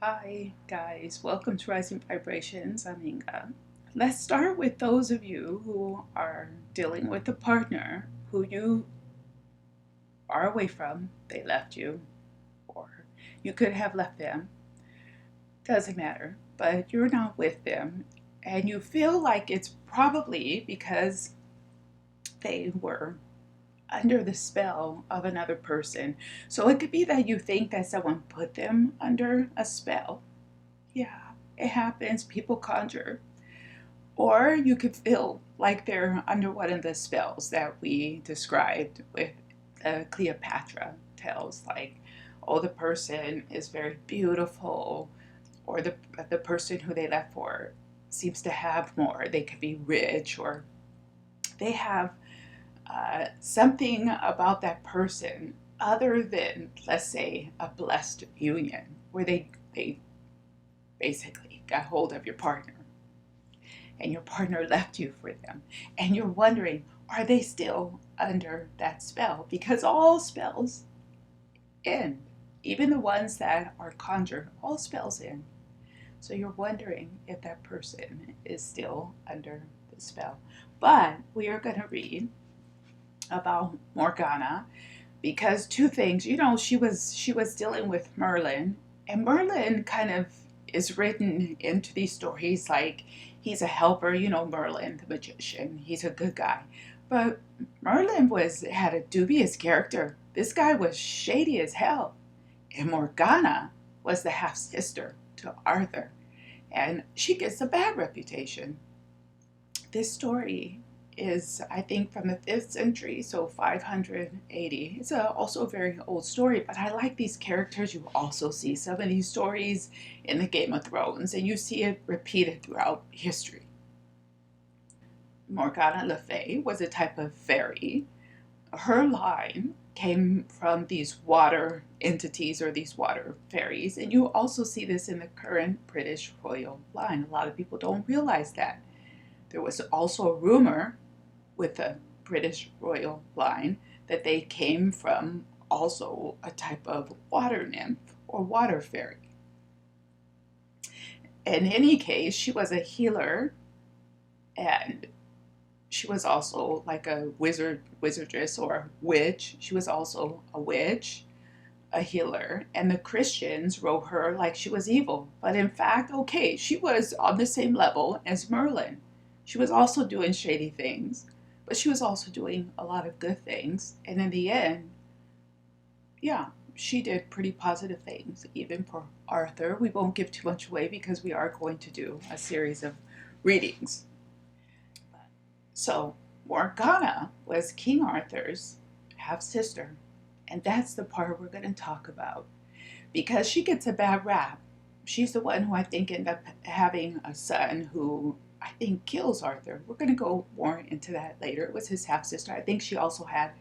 Hi guys, welcome to Rising Vibrations. I'm Inga. Let's start with those of you who are dealing with a partner who you are away from. They left you, or you could have left them. Doesn't matter, but you're not with them, and you feel like it's probably because they were under the spell of another person. So it could be that you think that someone put them under a spell. Yeah, it happens. People conjure. Or you could feel like they're under one of the spells that we described with Cleopatra tales, like, oh, the person is very beautiful, or the person who they left for seems to have more. They could be rich, or they have something about that person other than, let's say, a blessed union, where they basically got hold of your partner and your partner left you for them. And you're wondering, are they still under that spell? Because all spells end, even the ones that are conjured, all spells end. So you're wondering if that person is still under the spell. But we are going to read about Morgana because two things. She was dealing with Merlin, and Merlin kind of is written into these stories like he's a helper. Merlin the magician, he's a good guy. But Merlin had a dubious character. This guy was shady as hell. And Morgana was the half sister to Arthur, and she gets a bad reputation. This story is, I think, from the 5th century, so 580. It's also a very old story, but I like these characters. You also see some of these stories in the Game of Thrones, and you see it repeated throughout history. Morgana Le Fay was a type of fairy. Her line came from these water entities, or these water fairies, and you also see this in the current British royal line. A lot of people don't realize that. There was also a rumor with the British royal line that they came from also a type of water nymph or water fairy. In any case, she was a healer, and she was also like a wizardess or a witch. She was also a witch, a healer, and the Christians wrote her like she was evil. But in fact, okay, she was on the same level as Merlin. She was also doing shady things, but she was also doing a lot of good things. And in the end, yeah, she did pretty positive things, even for Arthur. We won't give too much away because we are going to do a series of readings. So Morgana was King Arthur's half sister, and that's the part we're going to talk about because she gets a bad rap. She's the one who I think ended up having a son who I think kills Arthur. We're going to go more into that later. It was his half sister. I think she also had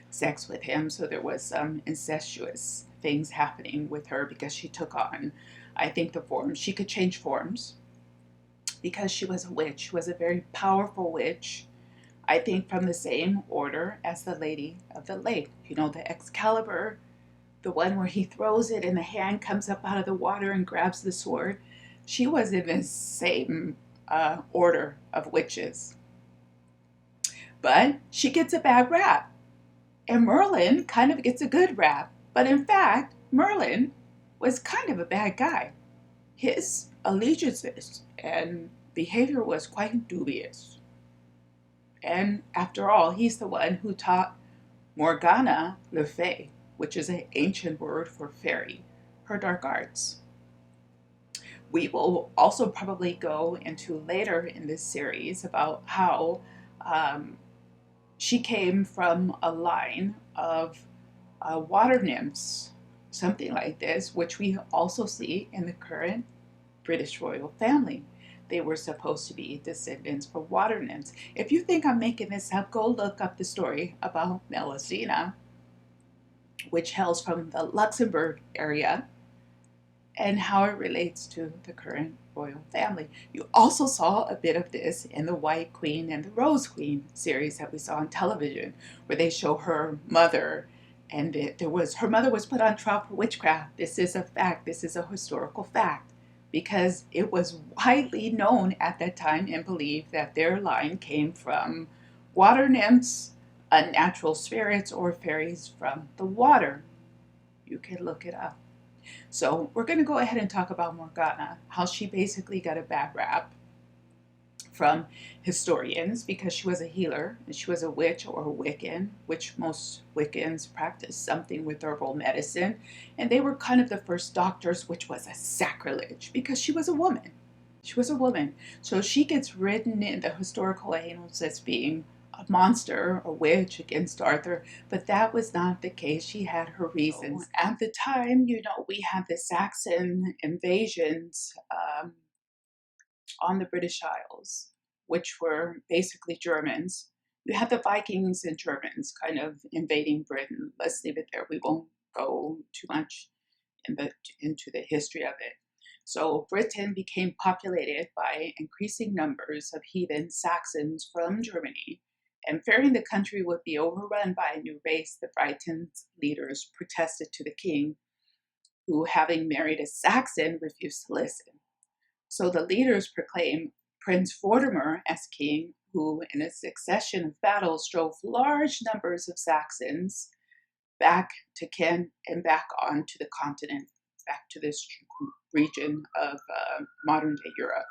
sex with him, so there was some incestuous things happening with her because she took on, I think, the form. She could change forms because she was a witch. She was a very powerful witch. I think from the same order as the Lady of the Lake. The Excalibur, the one where he throws it and the hand comes up out of the water and grabs the sword. She was in the same order of witches. But she gets a bad rap. And Merlin kind of gets a good rap. But in fact, Merlin was kind of a bad guy. His allegiances and behavior was quite dubious. And after all, he's the one who taught Morgana Le Fay, which is an ancient word for fairy, her dark arts. We will also probably go into later in this series about how she came from a line of water nymphs, something like this, which we also see in the current British royal family. They were supposed to be descendants from water nymphs. If you think I'm making this up, go look up the story about Melusina, which hails from the Luxembourg area, and how it relates to the current royal family. You also saw a bit of this in the White Queen and the Rose Queen series that we saw on television, where they show her mother And her mother was put on trial for witchcraft. This is a fact. This is a historical fact, because it was widely known at that time and believed that their line came from water nymphs, unnatural spirits, or fairies from the water. You can look it up. So we're going to go ahead and talk about Morgana, how she basically got a bad rap from historians because she was a healer and she was a witch or a Wiccan, which most Wiccans practice something with herbal medicine. And they were kind of the first doctors, which was a sacrilege because she was a woman. She was a woman. So she gets written in the historical annals as being a monster, a witch against Arthur, but that was not the case. She had her reasons. At the time, we had the Saxon invasions on the British Isles, which were basically Germans. You had the Vikings and Germans kind of invading Britain. Let's leave it there. We won't go too much into the history of it. So Britain became populated by increasing numbers of heathen Saxons from Germany, and fearing the country would be overrun by a new race, the Briton leaders protested to the king, who, having married a Saxon, refused to listen. So the leaders proclaimed Prince Vortimer as king, who, in a succession of battles, drove large numbers of Saxons back to Kent and back onto the continent, back to this region of modern-day Europe.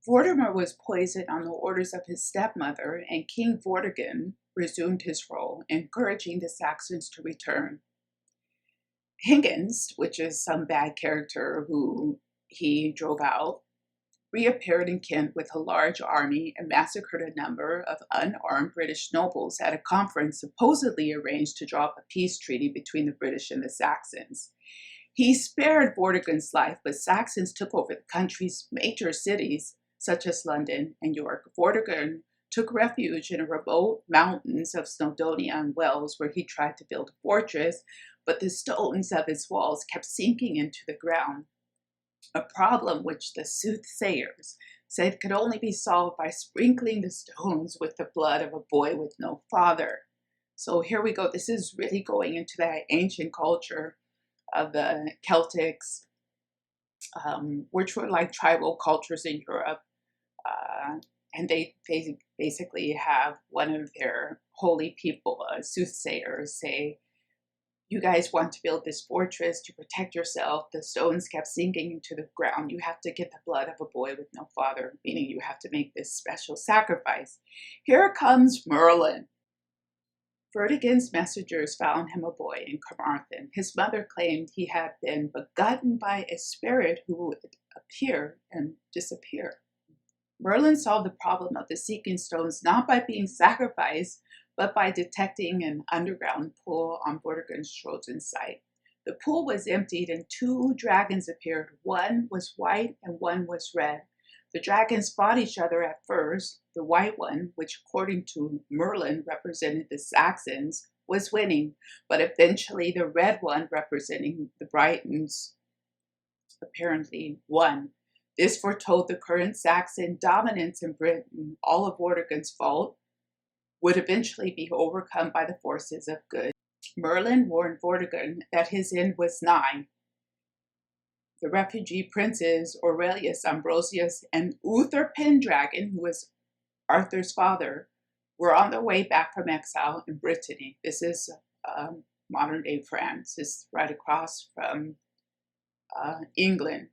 Vortimer was poisoned on the orders of his stepmother, and King Vortigern resumed his role, encouraging the Saxons to return. Hengist, which is some bad character who he drove out, reappeared in Kent with a large army and massacred a number of unarmed British nobles at a conference supposedly arranged to draw up a peace treaty between the British and the Saxons. He spared Vortigern's life, but Saxons took over the country's major cities, such as London and York. Vortigern took refuge in the remote mountains of Snowdonia and Wales, where he tried to build a fortress, but the stones of its walls kept sinking into the ground, a problem which the soothsayers said could only be solved by sprinkling the stones with the blood of a boy with no father. So here we go. This is really going into that ancient culture of the Celtics, which were like tribal cultures in Europe. And they basically have one of their holy people, soothsayers, say, you guys want to build this fortress to protect yourself. The stones kept sinking into the ground. You have to get the blood of a boy with no father, meaning you have to make this special sacrifice. Here comes Merlin. Vortigern's messengers found him a boy in Carmarthen. His mother claimed he had been begotten by a spirit who would appear and disappear. Merlin solved the problem of the seeking stones not by being sacrificed, but by detecting an underground pool on Vortigern's chosen site. The pool was emptied and two dragons appeared. One was white and one was red. The dragons fought each other at first. The white one, which according to Merlin represented the Saxons, was winning, but eventually the red one, representing the Britons, apparently won. This foretold the current Saxon dominance in Britain. All of Vortigern's fault would eventually be overcome by the forces of good. Merlin warned Vortigern that his end was nigh. The refugee princes Aurelius, Ambrosius, and Uther Pendragon, who was Arthur's father, were on their way back from exile in Brittany. This is modern-day France. It's right across from England.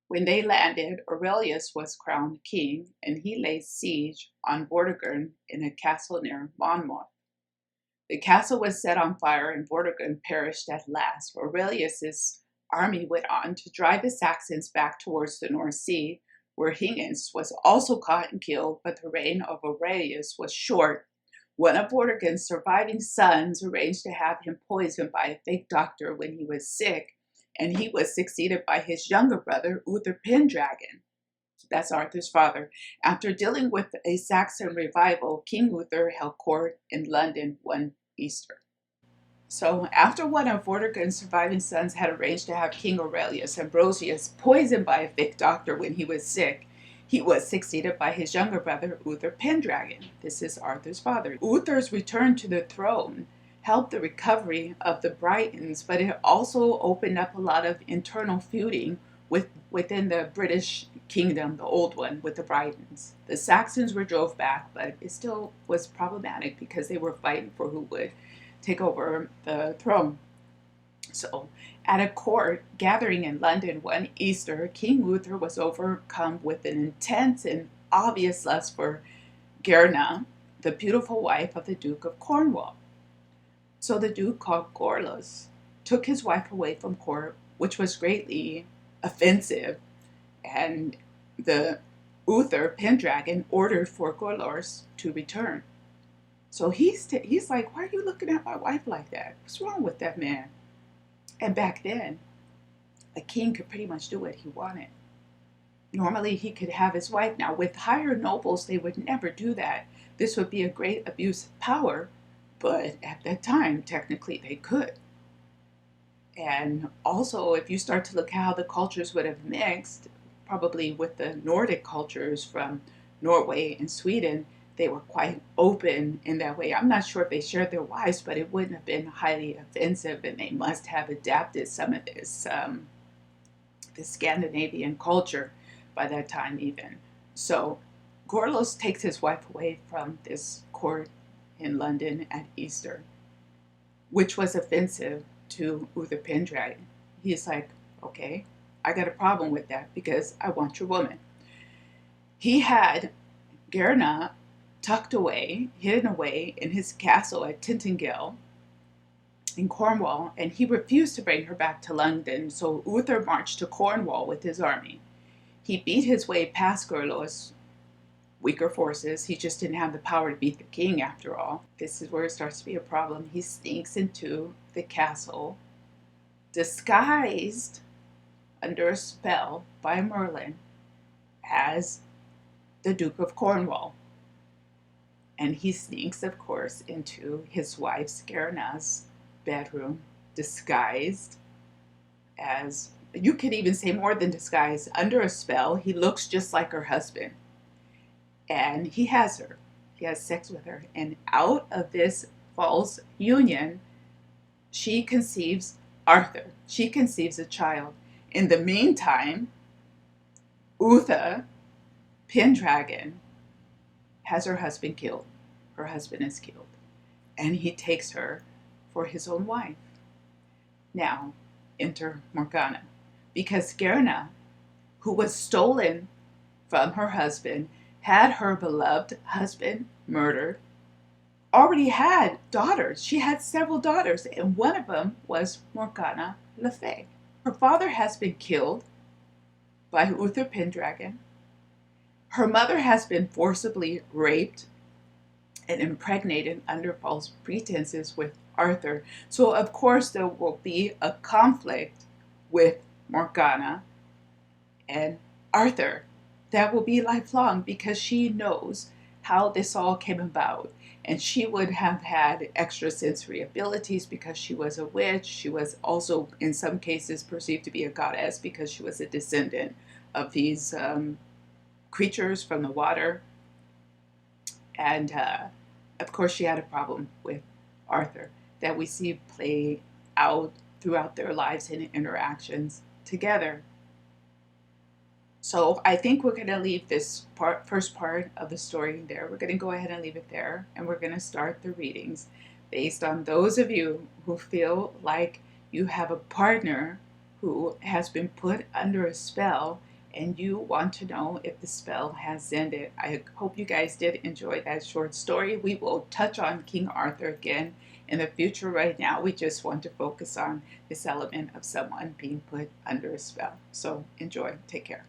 When they landed, Aurelius was crowned king, and he laid siege on Vortigern in a castle near Monmouth. The castle was set on fire, and Vortigern perished at last. Aurelius's army went on to drive the Saxons back towards the North Sea, where Hengist was also caught and killed, but the reign of Aurelius was short. One of Vortigern's surviving sons arranged to have him poisoned by a fake doctor when he was sick, and he was succeeded by his younger brother, Uther Pendragon. That's Arthur's father. After dealing with a Saxon revival, King Uther held court in London one Easter. So after one of Vortigern's surviving sons had arranged to have King Aurelius Ambrosius poisoned by a fake doctor when he was sick, he was succeeded by his younger brother, Uther Pendragon. This is Arthur's father. Uther's return to the throne helped the recovery of the Britons, but it also opened up a lot of internal feuding within the British kingdom, the old one, with the Britons. The Saxons were drove back, but it still was problematic because they were fighting for who would take over the throne. So, at a court gathering in London one Easter, King Uther was overcome with an intense and obvious lust for Gerna, the beautiful wife of the Duke of Cornwall. So the Duke, called Gorlos, took his wife away from court, which was greatly offensive, and the Uther Pendragon ordered for Gorlos to return. So he's like, why are you looking at my wife like that? What's wrong with that man? And back then, a king could pretty much do what he wanted. Normally, he could have his wife. Now, with higher nobles, they would never do that. This would be a great abuse of power, but at that time, technically, they could. And also, if you start to look how the cultures would have mixed, probably with the Nordic cultures from Norway and Sweden, they were quite open in that way. I'm not sure if they shared their wives, but it wouldn't have been highly offensive, and they must have adapted some of this Scandinavian culture by that time even. So Gorlos takes his wife away from this court in London at Easter, which was offensive to Uther Pendragon. He's like, okay, I got a problem with that because I want your woman. He had Gerna tucked away, hidden away in his castle at Tintagel in Cornwall, and he refused to bring her back to London, so Uther marched to Cornwall with his army. He beat his way past Gorlos' weaker forces. He just didn't have the power to beat the king after all. This is where it starts to be a problem. He sneaks into the castle, disguised under a spell by Merlin as the Duke of Cornwall. And he sneaks, of course, into his wife Gerna's bedroom, disguised as, you could even say more than disguised, under a spell. He looks just like her husband. And he has her. He has sex with her. And out of this false union, she conceives Arthur. She conceives a child. In the meantime, Uther Pendragon has her husband killed. Her husband is killed. And he takes her for his own wife. Now, enter Morgana. Because Gerna, who was stolen from her husband, had her beloved husband murdered, already had daughters. She had several daughters, and one of them was Morgana Le Fay. Her father has been killed by Uther Pendragon. Her mother has been forcibly raped and impregnated under false pretenses with Arthur. So of course there will be a conflict with Morgana and Arthur that will be lifelong, because she knows how this all came about. And she would have had extrasensory abilities because she was a witch. She was also, in some cases, perceived to be a goddess because she was a descendant of these creatures from the water. And of course, she had a problem with Arthur that we see play out throughout their lives and interactions together. So I think we're going to leave this first part of the story there. We're going to go ahead and leave it there, and we're going to start the readings based on those of you who feel like you have a partner who has been put under a spell and you want to know if the spell has ended. I hope you guys did enjoy that short story. We will touch on King Arthur again in the future. Right now, we just want to focus on this element of someone being put under a spell. So enjoy. Take care.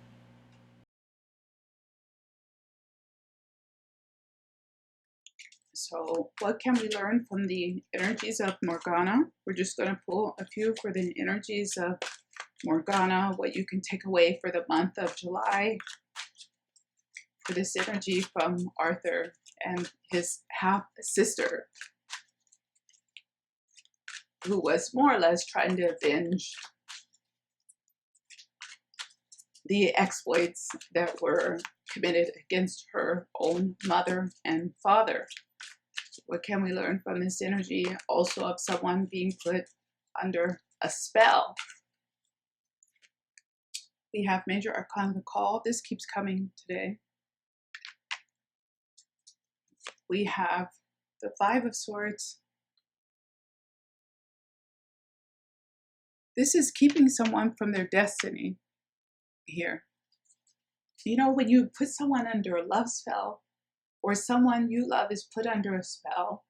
So what can we learn from the energies of Morgana? We're just going to pull a few for the energies of Morgana, what you can take away for the month of July for this energy from Arthur and his half-sister, who was more or less trying to avenge the exploits that were committed against her own mother and father. What can we learn from this energy also of someone being put under a spell? We have Major Arcana the Call. This keeps coming today. We have the Five of Swords. This is keeping someone from their destiny here. You know, when you put someone under a love spell, or someone you love is put under a spell,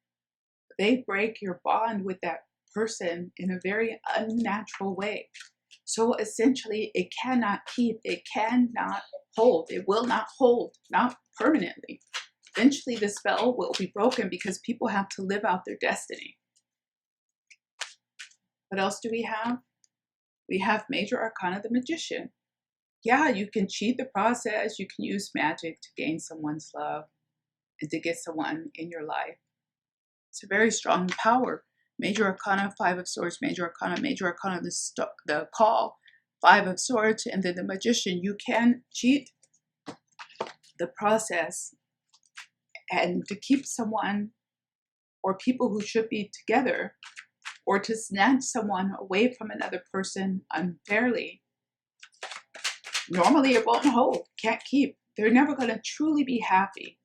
they break your bond with that person in a very unnatural way. So essentially, it cannot keep, it cannot hold, it will not hold, not permanently. Eventually, the spell will be broken because people have to live out their destiny. What else do we have? We have Major Arcana the Magician. Yeah, you can cheat the process, you can use magic to gain someone's love and to get someone in your life. It's a very strong power. Major Arcana, Five of Swords, Major Arcana, the Call, Five of Swords, and then the Magician. You can cheat the process and to keep someone or people who should be together, or to snatch someone away from another person unfairly. Normally it won't hold, can't keep. They're never going to truly be happy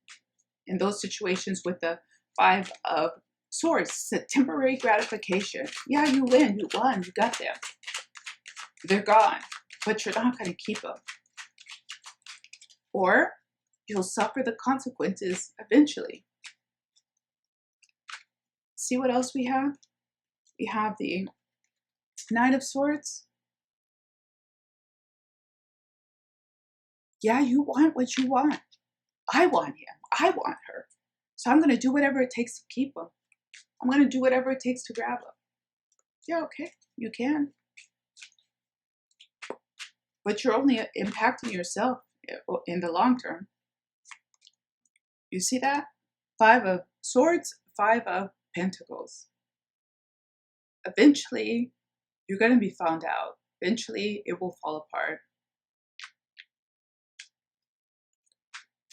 in those situations with the Five of Swords. It's a temporary gratification. Yeah, you win, you won, you got them. They're gone, but you're not going to keep them. Or you'll suffer the consequences eventually. See what else we have? We have the Knight of Swords. Yeah, you want what you want. I want him. I want her. So I'm going to do whatever it takes to keep him. I'm going to do whatever it takes to grab him. Yeah, okay. You can. But you're only impacting yourself in the long term. You see that? Five of Swords, Five of Pentacles. Eventually, you're going to be found out. Eventually, it will fall apart.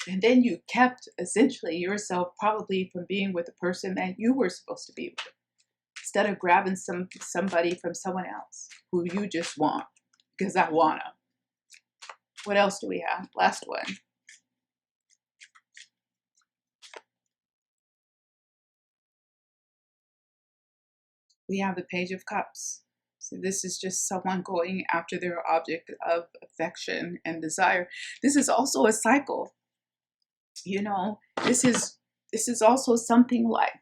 And then you kept, essentially, yourself probably from being with the person that you were supposed to be with, instead of grabbing somebody from someone else who you just want, because I want them. What else do we have? Last one. We have the Page of Cups. So this is just someone going after their object of affection and desire. This is also a cycle. You know, this is also something like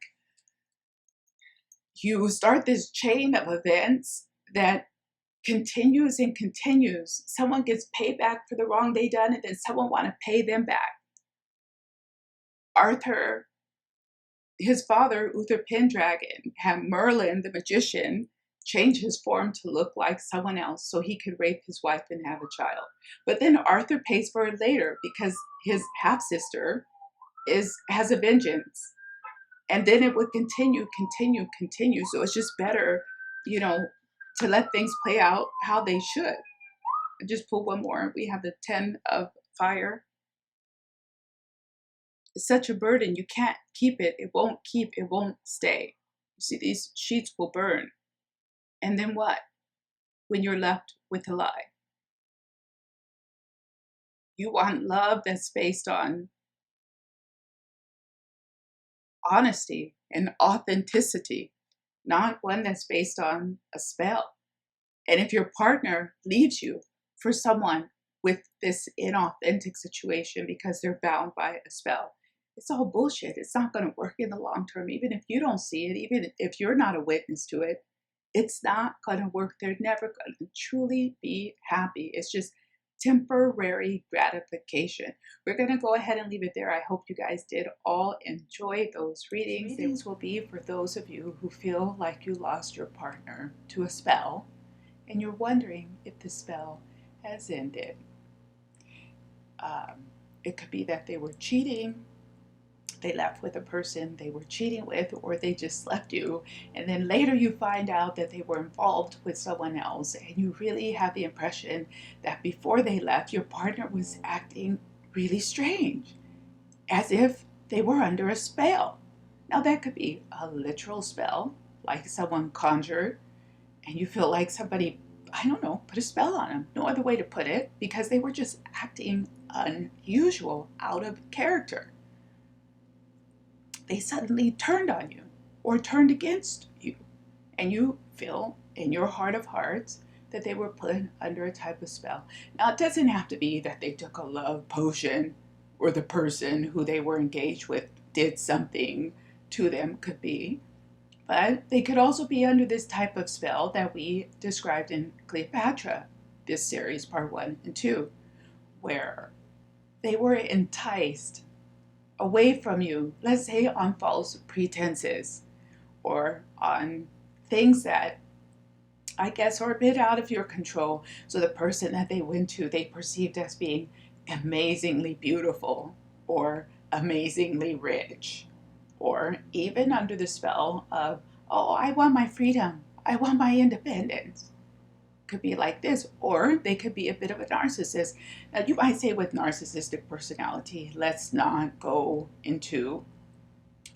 you start this chain of events that continues and continues. Someone gets paid back for the wrong they done, and then someone want to pay them back. Arthur, his father, Uther Pendragon, had Merlin, the magician, change his form to look like someone else so he could rape his wife and have a child. But then Arthur pays for it later because his half-sister has a vengeance. And then it would continue. So it's just better, you know, to let things play out how they should. I just pull one more. We have the Ten of Fire. It's such a burden. You can't keep it. It won't keep. It won't stay. You see, these sheets will burn. And then what? When you're left with a lie. You want love that's based on honesty and authenticity, not one that's based on a spell. And if your partner leaves you for someone with this inauthentic situation because they're bound by a spell, it's all bullshit. It's not going to work in the long term. Even if you don't see it, even if you're not a witness to it, it's not going to work. They're never going to truly be happy. It's just temporary gratification. We're going to go ahead and leave it there. I hope you guys did all enjoy those readings. Readings will be for those of you who feel like you lost your partner to a spell and you're wondering if the spell has ended. It could be that they were cheating. They left with a person they were cheating with, or they just left you, and then later you find out that they were involved with someone else, and you really have the impression that before they left, your partner was acting really strange, as if they were under a spell. Now that could be a literal spell, like someone conjured and you feel like somebody, I don't know, put a spell on them. No other way to put it, because they were just acting unusual, out of character. They suddenly turned on you or turned against you, and you feel in your heart of hearts that they were put under a type of spell. Now, it doesn't have to be that they took a love potion or the person who they were engaged with did something to them, could be. But they could also be under this type of spell that we described in Cleopatra, this series, part 1 and 2, where they were enticed away from you, let's say on false pretenses or on things that I guess are a bit out of your control. So the person that they went to, they perceived as being amazingly beautiful or amazingly rich, or even under the spell of, oh, I want my freedom, I want my independence. Could be like this, or they could be a bit of a narcissist. Now, you might say with narcissistic personality, let's not go into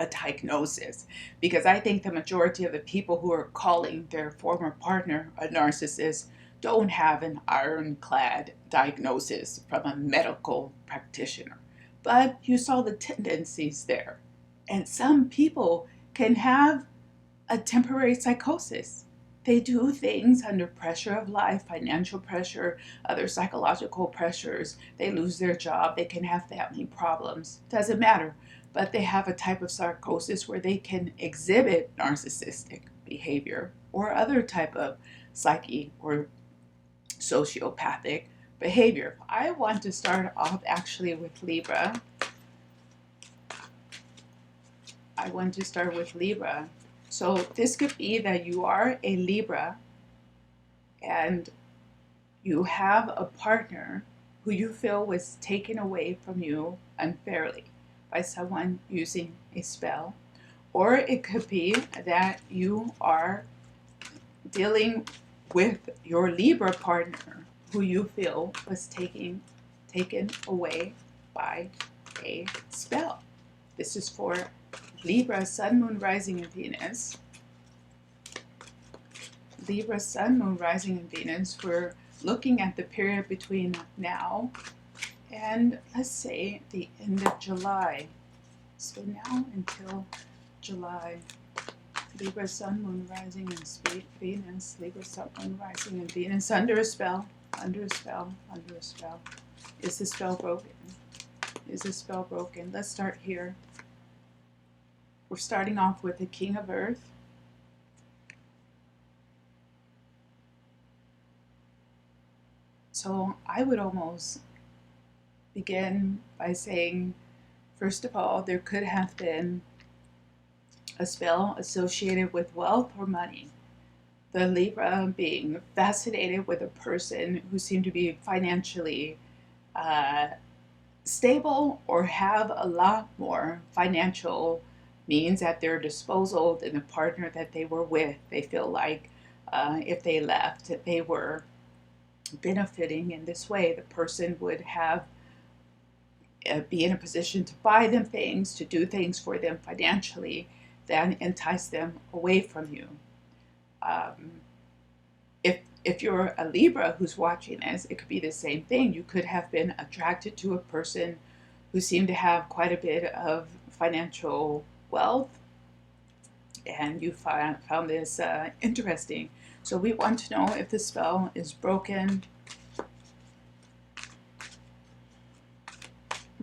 a diagnosis, because I think the majority of the people who are calling their former partner a narcissist don't have an ironclad diagnosis from a medical practitioner. But you saw the tendencies there. And some people can have a temporary psychosis. They do things under pressure of life, financial pressure, other psychological pressures. They lose their job. They can have family problems. Doesn't matter. But they have a type of psychosis where they can exhibit narcissistic behavior or other type of psyche or sociopathic behavior. I want to start off actually with Libra. I want to start with Libra. So this could be that you are a Libra and you have a partner who you feel was taken away from you unfairly by someone using a spell. Or it could be that you are dealing with your Libra partner who you feel was taken away by a spell. This is for Libra, Sun, Moon, Rising, and Venus. Libra, Sun, Moon, Rising, and Venus. We're looking at the period between now and, let's say, the end of July. So now until July. Libra, Sun, Moon, Rising, and Venus. Libra, Sun, Moon, Rising, and Venus. Under a spell. Under a spell. Under a spell. Is the spell broken? Is the spell broken? Let's start here. We're starting off with the King of Earth. So I would almost begin by saying, first of all, there could have been a spell associated with wealth or money. The Libra being fascinated with a person who seemed to be financially stable or have a lot more financial means at their disposal than the partner that they were with. They feel like if they left, they were benefiting in this way. The person would have be in a position to buy them things, to do things for them financially, that entice them away from you. If you're a Libra who's watching this, it could be the same thing. You could have been attracted to a person who seemed to have quite a bit of financial wealth, and you found this interesting. So we want to know if the spell is broken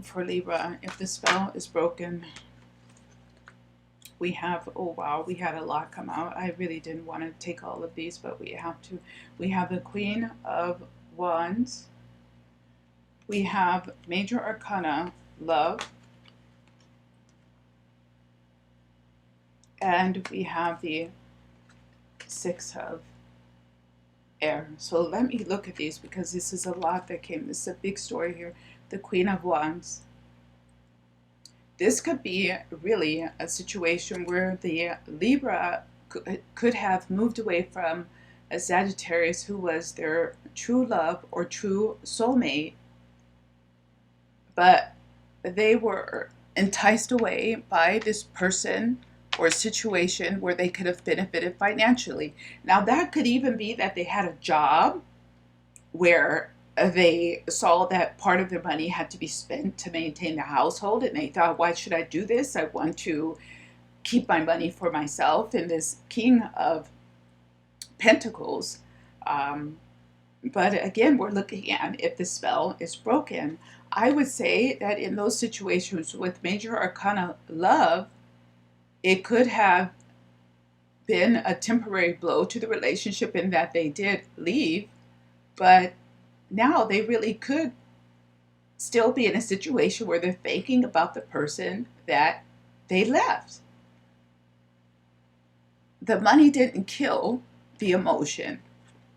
for Libra. If the spell is broken, we have, oh wow, we had a lot come out. I really didn't want to take all of these, but we have to. We have the Queen of Wands. We have Major Arcana, Love. And we have the Six of Air. So let me look at these, because this is a lot that came. This is a big story here. The Queen of Wands. This could be really a situation where the Libra could have moved away from a Sagittarius who was their true love or true soulmate, but they were enticed away by this person or situation where they could have benefited financially. Now, that could even be that they had a job where they saw that part of their money had to be spent to maintain the household, and they thought, why should I do this? I want to keep my money for myself. And this King of Pentacles, but again, we're looking at if the spell is broken. I would say that in those situations with major arcana love, it could have been a temporary blow to the relationship in that they did leave, but now they really could still be in a situation where they're thinking about the person that they left. The money didn't kill the emotion.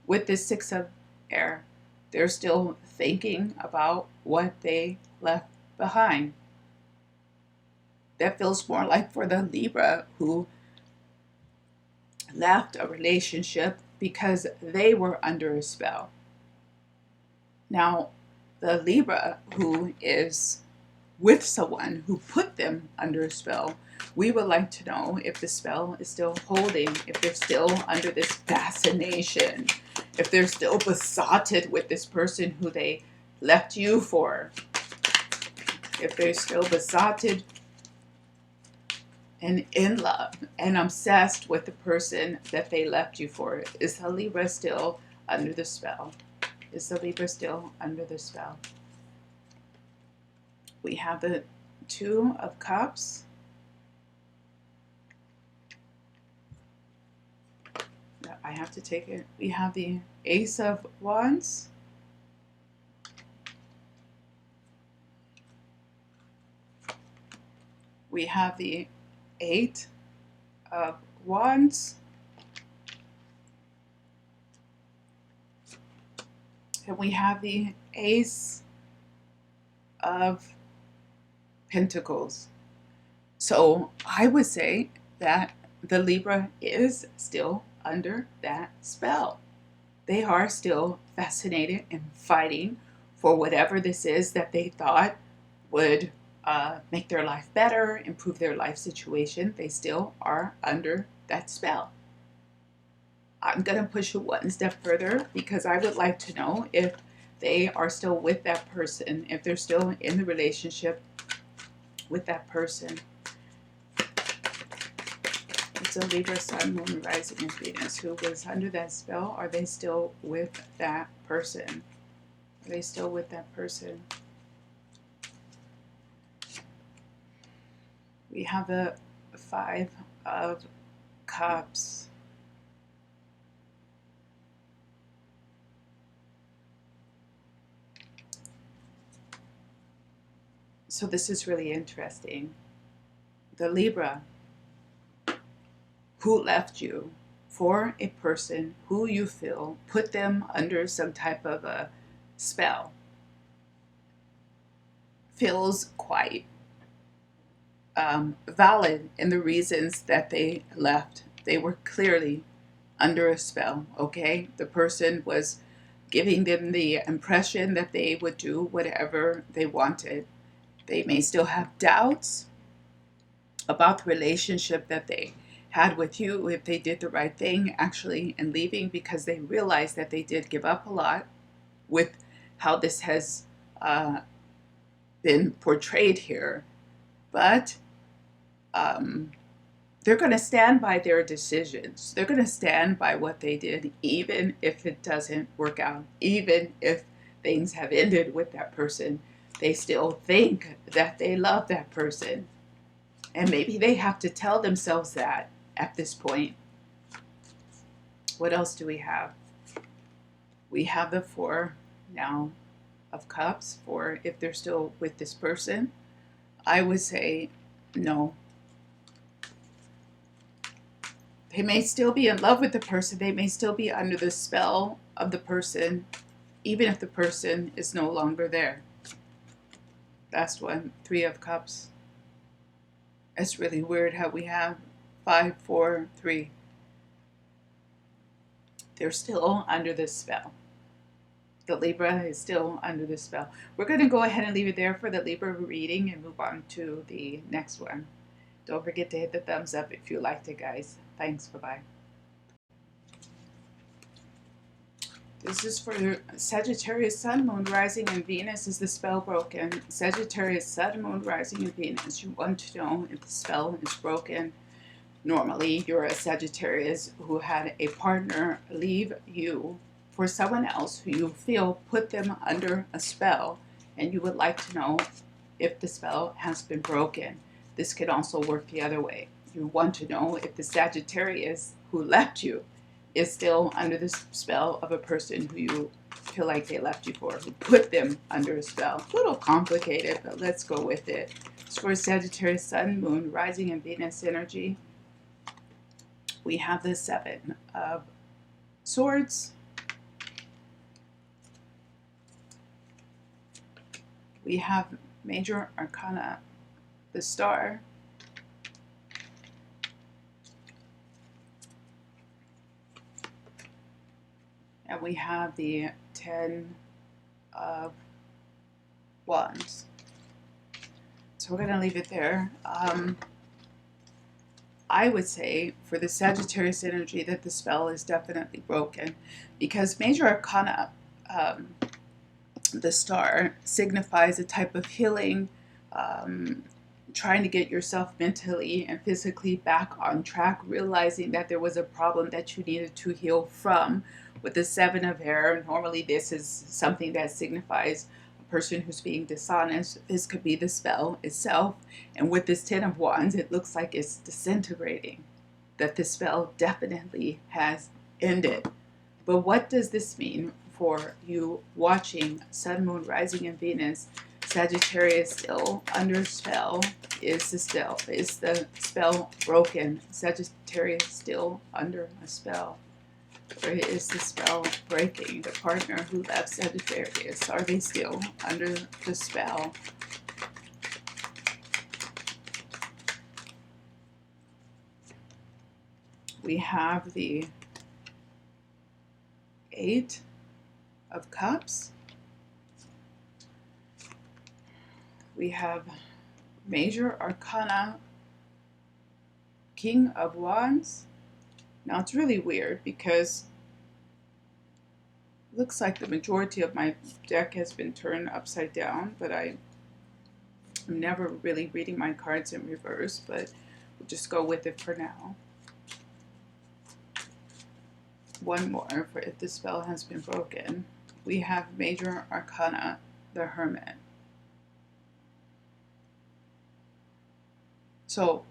With the Six of Air, they're still thinking about what they left behind. That feels more like for the Libra who left a relationship because they were under a spell. Now, the Libra who is with someone who put them under a spell, we would like to know if the spell is still holding, if they're still under this fascination, if they're still besotted with this person who they left you for, if they're still besotted and in love and obsessed with the person that they left you for. Is the Libra still under the spell? Is the Libra still under the spell? We have the Two of Cups. I have to take it. We have the Ace of Wands. We have the Eight of Wands. And we have the Ace of Pentacles. So I would say that the Libra is still under that spell. They are still fascinated and fighting for whatever this is that they thought would make their life better, improve their life situation. They still are under that spell. I'm going to push it one step further because I would like to know if they are still with that person, if they're still in the relationship with that person. It's a Libra, Sun, Moon, Rising, and Venus who was under that spell. Are they still with that person? Are they still with that person? We have the Five of Cups. So this is really interesting. The Libra who left you for a person who you feel put them under some type of a spell feels quite valid in the reasons that they left. They were clearly under a spell, okay? The person was giving them the impression that they would do whatever they wanted. They may still have doubts about the relationship that they had with you, if they did the right thing actually in leaving, because they realized that they did give up a lot with how this has been portrayed here. But they're going to stand by their decisions. They're going to stand by what they did, even if it doesn't work out, even if things have ended with that person. They still think that they love that person. And maybe they have to tell themselves that at this point. What else do we have? We have the Four now of Cups for if they're still with this person. I would say no. They may still be in love with the person. They may still be under the spell of the person, even if the person is no longer there. Last one, Three of Cups. It's really weird how we have 5, 4, 3. They're still under this spell. The Libra is still under the spell. We're going to go ahead and leave it there for the Libra reading and move on to the next one. Don't forget to hit the thumbs up if you liked it, guys. Thanks. Bye-bye. This is for Sagittarius, Sun, Moon, Rising, and Venus. Is the spell broken? Sagittarius, Sun, Moon, Rising, and Venus. You want to know if the spell is broken. Normally, you're a Sagittarius who had a partner leave you for someone else who you feel put them under a spell, and you would like to know if the spell has been broken. This could also work the other way. You want to know if the Sagittarius who left you is still under the spell of a person who you feel like they left you for, who put them under a spell. A little complicated, but let's go with it. It's for Sagittarius, Sun, Moon, Rising, and Venus energy. We have the Seven of Swords. We have Major Arcana, the Star. And we have the Ten of Wands. So we're going to leave it there. I would say for the Sagittarius energy that the spell is definitely broken, because Major Arcana, the Star, signifies a type of healing, trying to get yourself mentally and physically back on track, realizing that there was a problem that you needed to heal from. With the Seven of Air, normally this is something that signifies a person who's being dishonest. This could be the spell itself. And with this Ten of Wands, it looks like it's disintegrating, that the spell definitely has ended. But what does this mean for you watching Sun, Moon, Rising, and Venus? Sagittarius still under spell. Is the spell broken? Sagittarius still under a spell. Or is the spell breaking? The partner who left Sagittarius, are they still under the spell? We have the Eight of Cups. We have Major Arcana, King of Wands. Now it's really weird because it looks like the majority of my deck has been turned upside down, but I'm never really reading my cards in reverse, but we'll just go with it for now. One more for if the spell has been broken. We have Major Arcana, the Hermit. So,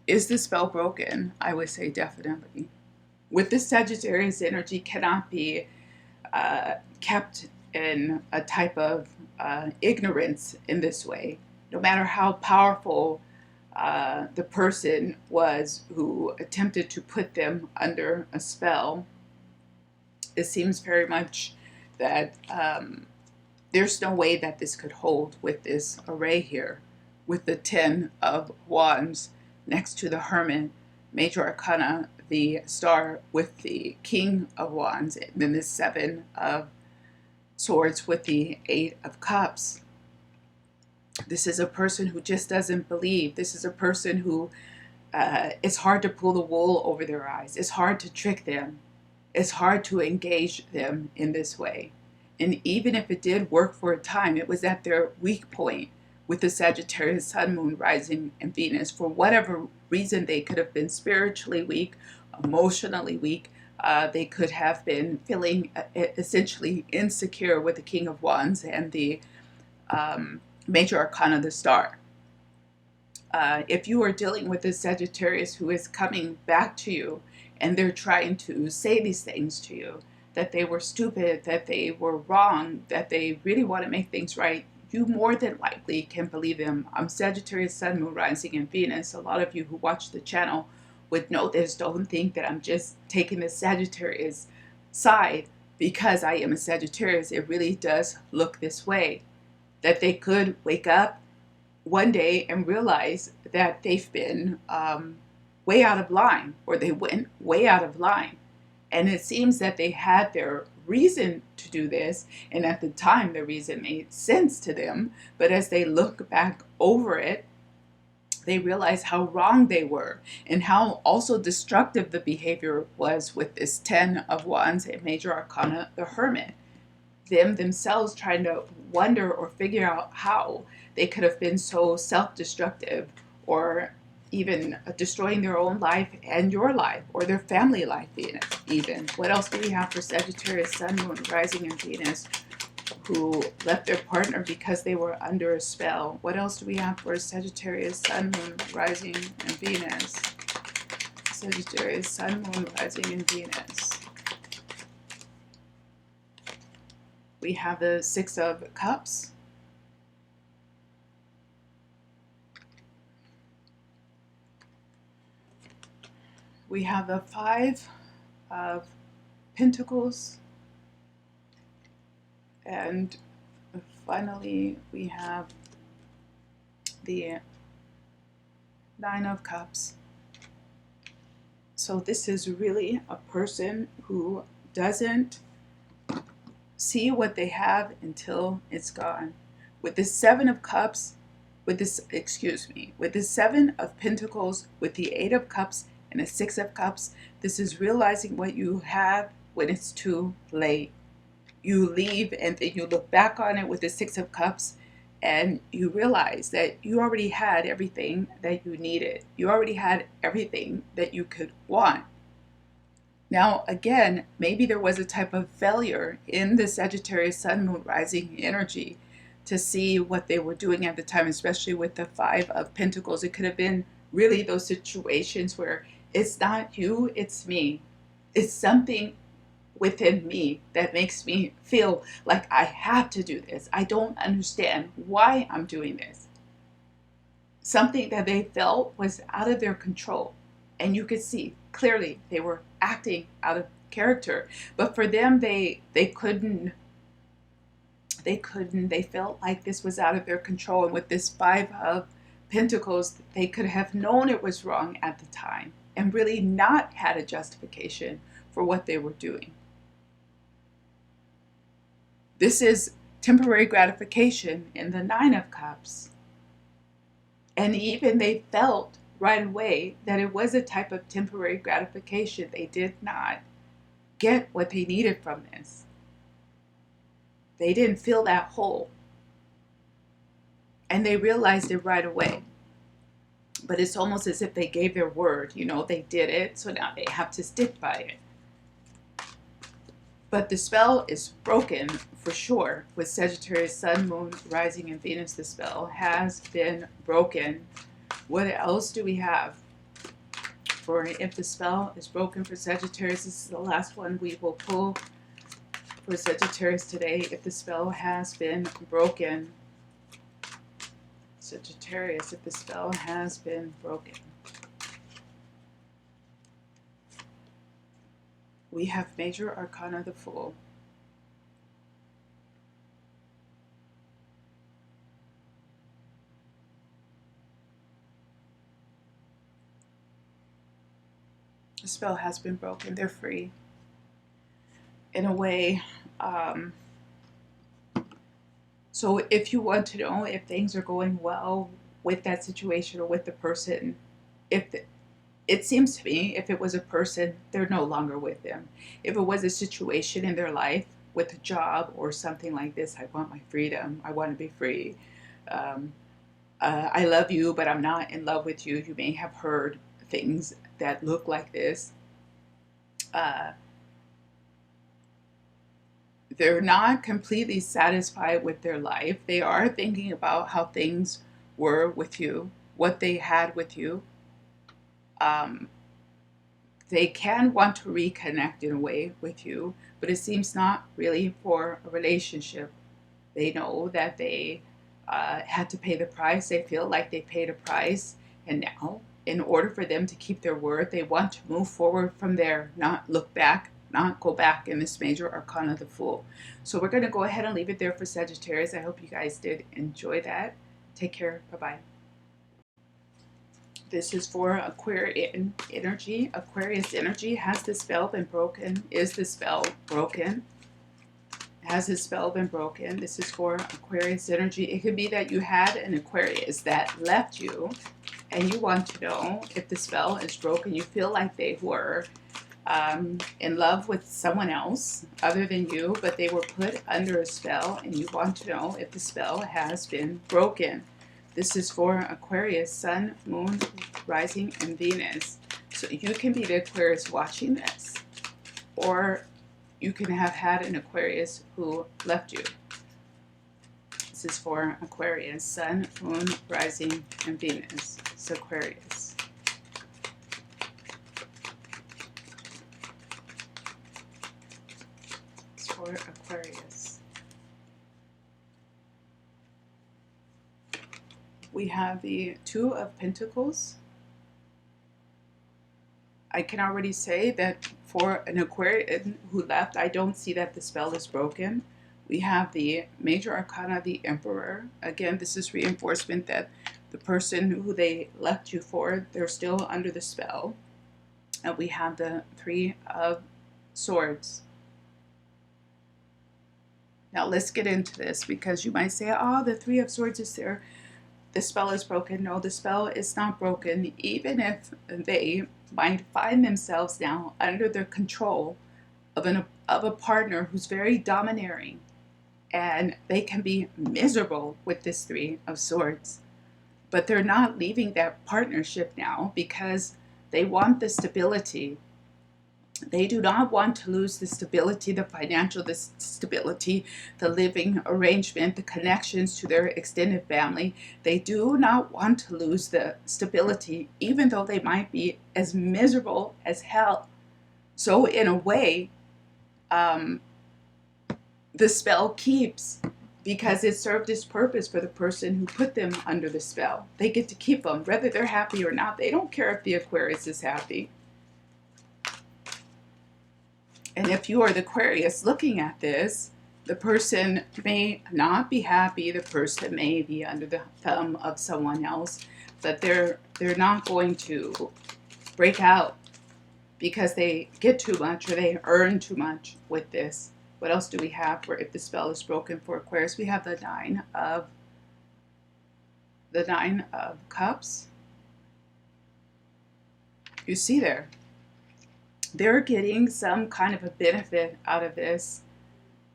is the spell broken? I would say definitely. With this Sagittarius energy cannot be kept in a type of ignorance in this way. No matter how powerful the person was who attempted to put them under a spell, it seems very much that there's no way that this could hold with this array here, with the Ten of Wands next to the Hermit, Major Arcana, the Star, with the King of Wands, and then the Seven of Swords with the Eight of Cups. This is a person who just doesn't believe. This is a person who it's hard to pull the wool over their eyes. It's hard to trick them. It's hard to engage them in this way. And even if it did work for a time, it was at their weak point with the Sagittarius, Sun, Moon, Rising, and Venus. For whatever reason, they could have been spiritually weak, emotionally weak. They could have been feeling essentially insecure with the King of Wands and the Major Arcana, the Star. If you are dealing with a Sagittarius who is coming back to you and they're trying to say these things to you, that they were stupid, that they were wrong, that they really want to make things right, you more than likely can believe them. I'm Sagittarius, Sun, Moon, Rising, and Venus. A lot of you who watch the channel would know this. Don't think that I'm just taking the Sagittarius side because I am a Sagittarius. It really does look this way. That they could wake up one day and realize that they've been way out of line, or they went way out of line. And it seems that they had their reason to do this, and at the time the reason made sense to them, but as they look back over it, they realize how wrong they were and how also destructive the behavior was with this 10 of Wands and Major Arcana, the Hermit. Them themselves trying to wonder or figure out how they could have been so self-destructive, or even destroying their own life and your life, or their family life even. What else do we have for Sagittarius, Sun, Moon, Rising, and Venus, who left their partner because they were under a spell? What else do we have for Sagittarius, Sun, Moon, Rising, and Venus? Sagittarius, Sun, Moon, Rising, and Venus. We have the Six of Cups. We have the Five of Pentacles. And finally, we have the Nine of Cups. So this is really a person who doesn't see what they have until it's gone. With the Seven of Cups, with the Seven of Pentacles, with the Eight of Cups, and the Six of Cups, this is realizing what you have when it's too late. You leave and then you look back on it with the Six of Cups, and you realize that you already had everything that you needed. You already had everything that you could want. Now, again, maybe there was a type of failure in the Sagittarius, Sun, Moon, Rising energy to see what they were doing at the time, especially with the Five of Pentacles. It could have been really those situations where it's not you, it's me. It's something within me that makes me feel like I have to do this. I don't understand why I'm doing this. Something that they felt was out of their control. And you could see clearly they were acting out of character. But for them, they couldn't. They felt like this was out of their control. And with this Five of Pentacles, they could have known it was wrong at the time and really not had a justification for what they were doing. This is temporary gratification in the Nine of Cups. And even they felt right away that it was a type of temporary gratification. They did not get what they needed from this. They didn't fill that hole. And they realized it right away. But it's almost as if they gave their word. You know, they did it, so now they have to stick by it. But the spell is broken for sure. With Sagittarius, Sun, Moon, Rising, and Venus, the spell has been broken. What else do we have? For if the spell is broken for Sagittarius, this is the last one we will pull for Sagittarius today. If the spell has been broken, Sagittarius, if the spell has been broken. We have Major Arcana, the Fool. The spell has been broken. They're free. In a way, so if you want to know if things are going well with that situation or with the person, it seems to me, if it was a person, they're no longer with them. If it was a situation in their life with a job or something like this, I want my freedom, I want to be free. I love you, but I'm not in love with you. You may have heard things that look like this. They're not completely satisfied with their life. They are thinking about how things were with you, what they had with you. They can want to reconnect in a way with you, but it seems not really for a relationship. They know that they had to pay the price. They feel like they paid a price, and now in order for them to keep their word, they want to move forward from there, not look back, not go back in this Major Arcana, the Fool. So we're going to go ahead and leave it there for Sagittarius. I hope you guys did enjoy that. Take care. Bye-bye. This is for Aquarian energy. Aquarius energy. Has the spell been broken? Is the spell broken? Has the spell been broken? This is for Aquarius energy. It could be that you had an Aquarius that left you and you want to know if the spell is broken. You feel like they were in love with someone else other than you, but they were put under a spell and you want to know if the spell has been broken. This is for Aquarius, Sun, Moon, Rising, and Venus. So you can be the Aquarius watching this, or you can have had an Aquarius who left you. This is for Aquarius, Sun, Moon, Rising, and Venus. It's Aquarius. It's for Aquarius. We have the Two of Pentacles. I can already say that for an Aquarian who left, I don't see that the spell is broken. We have the Major Arcana, the Emperor. Again, this is reinforcement that the person who they left you for, they're still under the spell. And we have the Three of Swords. Now let's get into this, because you might say, oh, the Three of Swords is there. The spell is broken. No, the spell is not broken. Even if they might find themselves now under the control of a partner who's very domineering, and they can be miserable with this Three of Swords, but they're not leaving that partnership now because they want the stability. They do not want to lose the stability, the financial stability, the living arrangement, the connections to their extended family. They do not want to lose the stability, even though they might be as miserable as hell. So in a way, the spell keeps, because it served its purpose for the person who put them under the spell. They get to keep them, whether they're happy or not. They don't care if the Aquarius is happy. And if you are the Aquarius looking at this, the person may not be happy. The person may be under the thumb of someone else, but they're not going to break out because they get too much or they earn too much with this. What else do we have for if the spell is broken for Aquarius? We have the Nine of Cups. You see there. They're getting some kind of a benefit out of this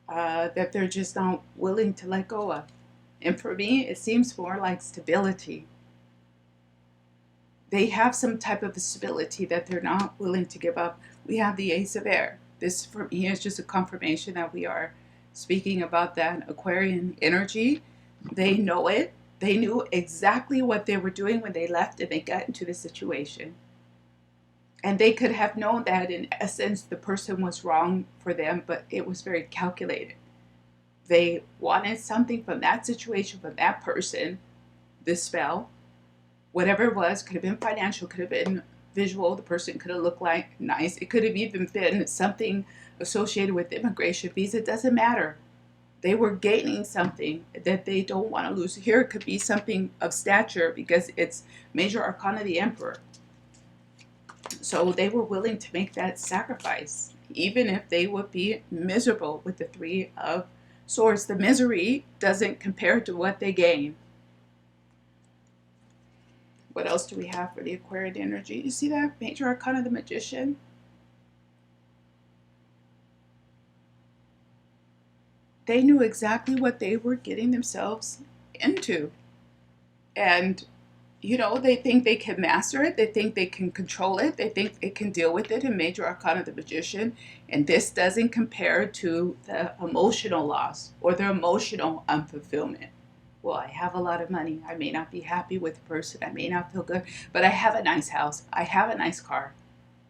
that they're just not willing to let go of. And for me, it seems more like stability. They have some type of stability that they're not willing to give up. We have the Ace of Air. This, for me, is just a confirmation that we are speaking about that Aquarian energy. They know it. They knew exactly what they were doing when they left and they got into the situation. And they could have known that in essence the person was wrong for them, but it was very calculated. They wanted something from that situation, from that person, this spell, whatever it was. Could have been financial, could have been visual. The person could have looked like nice. It could have even been something associated with immigration visa. It doesn't matter. They were gaining something that they don't want to lose. Here it could be something of stature because it's Major Arcana, the Emperor. So they were willing to make that sacrifice, even if they would be miserable with the Three of Swords. The misery doesn't compare to what they gain. What else do we have for the Aquarian energy? You see that? Major Arcana, the Magician. They knew exactly what they were getting themselves into. And you know, they think they can master it. They think they can control it. They think they can deal with it in Major Arcana, the Magician. And this doesn't compare to the emotional loss or the emotional unfulfillment. Well, I have a lot of money. I may not be happy with the person. I may not feel good, but I have a nice house. I have a nice car.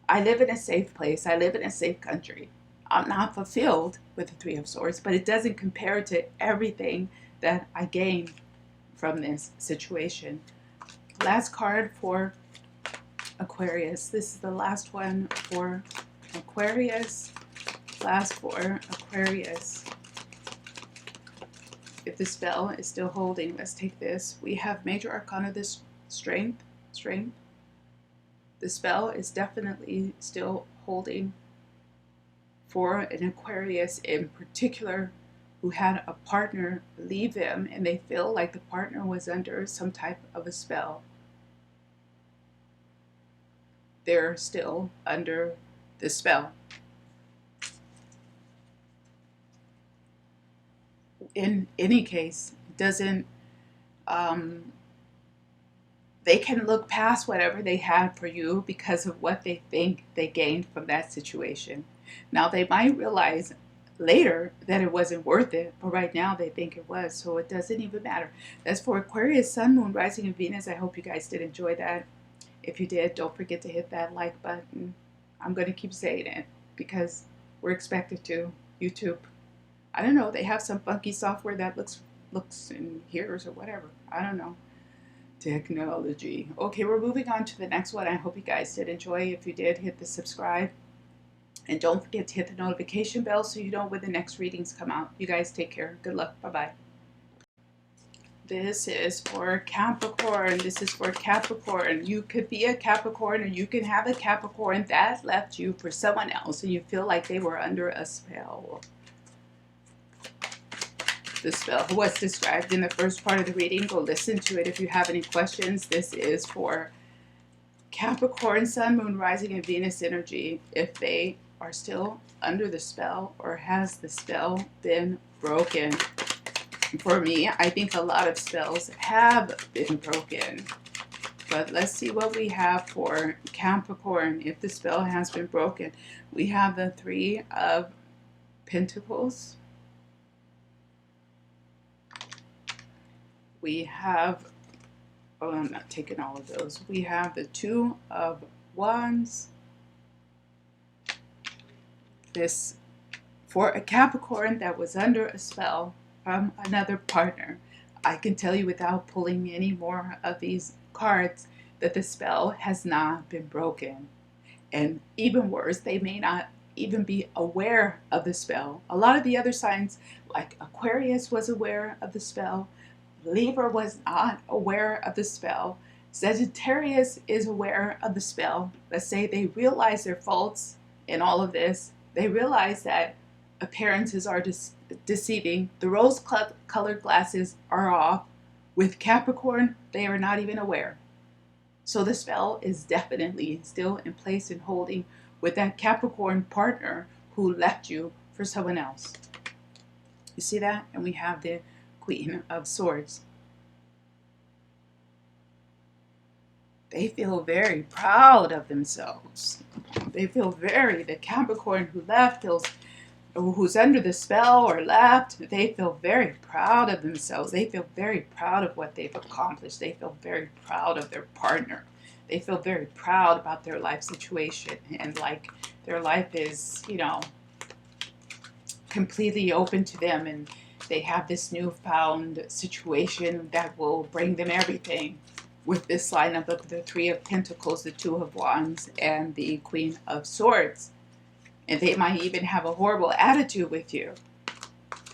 I live in a safe place. I live in a safe country. I'm not fulfilled with the Three of Swords, but it doesn't compare to everything that I gain from this situation. Last card for Aquarius. This is the last one for Aquarius. Last for Aquarius. If the spell is still holding, let's take this. We have Major Arcana, this Strength. The spell is definitely still holding for an Aquarius in particular who had a partner leave them, and they feel like the partner was under some type of a spell. They're still under the spell. In any case, doesn't they can look past whatever they had for you because of what they think they gained from that situation. Now, they might realize later that it wasn't worth it, but right now they think it was, so it doesn't even matter. That's for Aquarius, Sun, Moon, Rising, and Venus. I hope you guys did enjoy that. If you did, don't forget to hit that like button. I'm going to keep saying it because we're expected to. YouTube, I don't know, they have some funky software that looks and hears or whatever. I don't know. Technology. Okay, we're moving on to the next one. I hope you guys did enjoy. If you did, hit the subscribe. And don't forget to hit the notification bell so you know when the next readings come out. You guys take care. Good luck. Bye-bye. This is for Capricorn. This is for Capricorn. You could be a Capricorn, or you can have a Capricorn that left you for someone else and you feel like they were under a spell. The spell was described in the first part of the reading. Go listen to it if you have any questions. This is for Capricorn, Sun, Moon, Rising, and Venus energy. If they are still under the spell, or has the spell been broken? For me, I think a lot of spells have been broken. But let's see what we have for Capricorn if the spell has been broken. We have the Three of Pentacles. We have, oh, I'm not taking all of those. We have the Two of Wands. This, for a Capricorn that was under a spell from another partner, I can tell you without pulling any more of these cards that the spell has not been broken. And even worse, they may not even be aware of the spell. A lot of the other signs, like Aquarius, was aware of the spell. Libra was not aware of the spell. Sagittarius is aware of the spell. Let's say they realize their faults in all of this. They realize that appearances are deceiving. The rose-colored glasses are off. With Capricorn, they are not even aware. So the spell is definitely still in place and holding with that Capricorn partner who left you for someone else. You see that? And we have the Queen of Swords. They feel very proud of themselves. They feel the Capricorn who left feels, who's under the spell or left, they feel very proud of themselves. They feel very proud of what they've accomplished. They feel very proud of their partner. They feel very proud about their life situation, and like their life is, you know, completely open to them, and they have this newfound situation that will bring them everything. With this line of the Three of Pentacles, the Two of Wands, and the Queen of Swords. And they might even have a horrible attitude with you.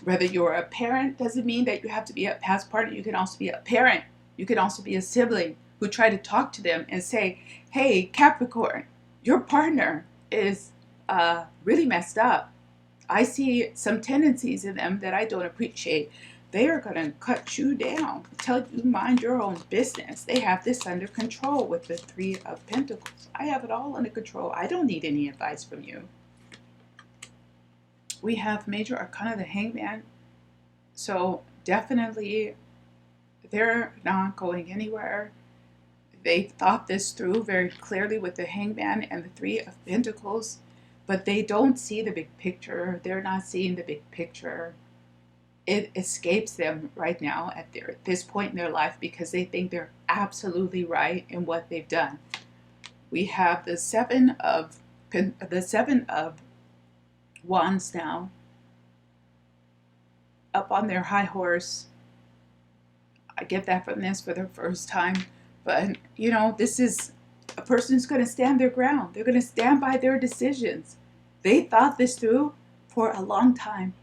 Whether you're a parent doesn't mean that you have to be a past partner. You can also be a parent. You can also be a sibling who try to talk to them and say, hey, Capricorn, your partner is really messed up. I see some tendencies in them that I don't appreciate. They are going to cut you down, tell you mind your own business. They have this under control with the Three of Pentacles. I have it all under control. I don't need any advice from you. We have Major Arcana, the Hangman. So definitely they're not going anywhere. They thought this through very clearly with the Hangman and the Three of Pentacles, but they don't see the big picture. They're not seeing the big picture. It escapes them right now at this point in their life because they think they're absolutely right in what they've done. We have the Seven of Wands now, up on their high horse. I get that from this for the first time, but you know, this is a person who's going to stand their ground. They're going to stand by their decisions. They thought this through for a long time.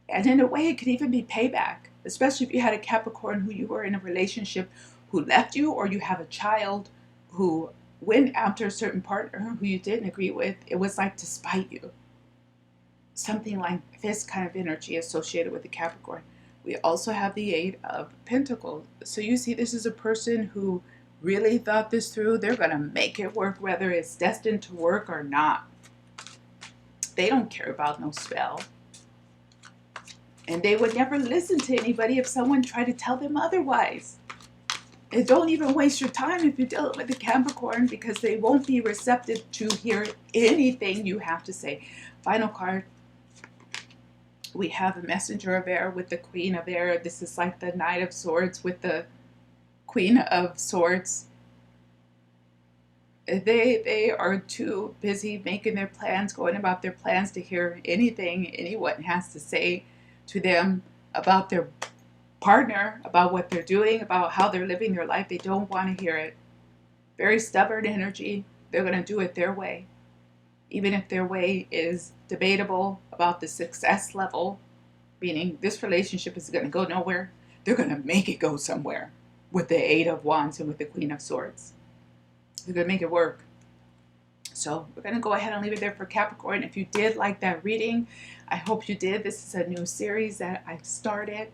And in a way, it could even be payback, especially if you had a Capricorn who you were in a relationship who left you, or you have a child who went after a certain partner who you didn't agree with, it was like to spite you. Something like this kind of energy associated with the Capricorn. We also have the Eight of Pentacles. So you see, this is a person who really thought this through. They're going to make it work, whether it's destined to work or not. They don't care about no spell. And they would never listen to anybody if someone tried to tell them otherwise. And don't even waste your time if you're dealing with the Capricorn, because they won't be receptive to hear anything you have to say. Final card. We have a messenger of air with the Queen of Air. This is like the Knight of Swords with the Queen of Swords. They are too busy making their plans, going about their plans, to hear anything anyone has to say to them about their partner, about what they're doing, about how they're living their life. They don't want to hear it. Very stubborn energy. They're going to do it their way. Even if their way is debatable about the success level, meaning this relationship is going to go nowhere, they're going to make it go somewhere with the Eight of Wands and with the Queen of Swords. They're going to make it work. So we're going to go ahead and leave it there for Capricorn. If you did like that reading, I hope you did. This is a new series that I've started.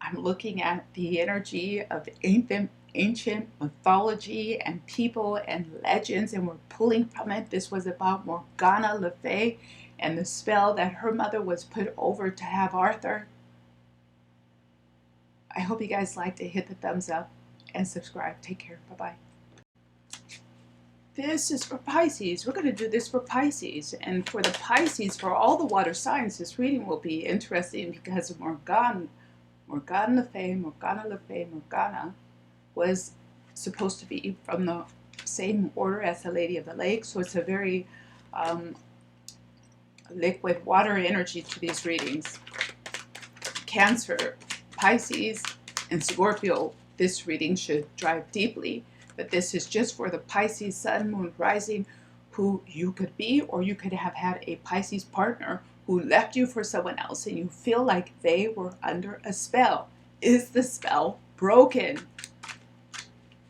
I'm looking at the energy of ancient mythology and people and legends, and we're pulling from it. This was about Morgana Le Fay and the spell that her mother was put over to have Arthur. I hope you guys liked it. Hit the thumbs up and subscribe. Take care. Bye-bye. This is for Pisces. We're going to do this for Pisces. And for the Pisces, for all the water signs, this reading will be interesting because of Morgana Le Fay was supposed to be from the same order as the Lady of the Lake. So it's a very liquid water energy to these readings. Cancer, Pisces, and Scorpio, this reading should drive deeply. But this is just for the Pisces Sun, Moon, Rising, who you could be, or you could have had a Pisces partner who left you for someone else and you feel like they were under a spell. Is the spell broken?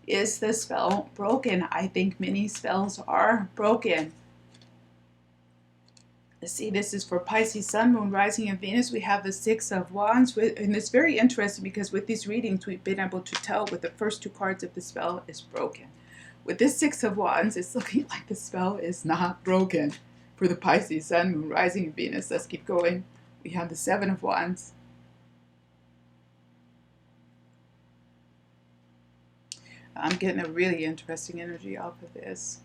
Is the spell broken? I think many spells are broken. See, this is for Pisces, Sun, Moon, Rising, and Venus. We have the Six of Wands. And it's very interesting because with these readings, we've been able to tell with the first two cards if the spell is broken. With this Six of Wands, it's looking like the spell is not broken for the Pisces, Sun, Moon, Rising, and Venus. Let's keep going. We have the Seven of Wands. I'm getting a really interesting energy off of this.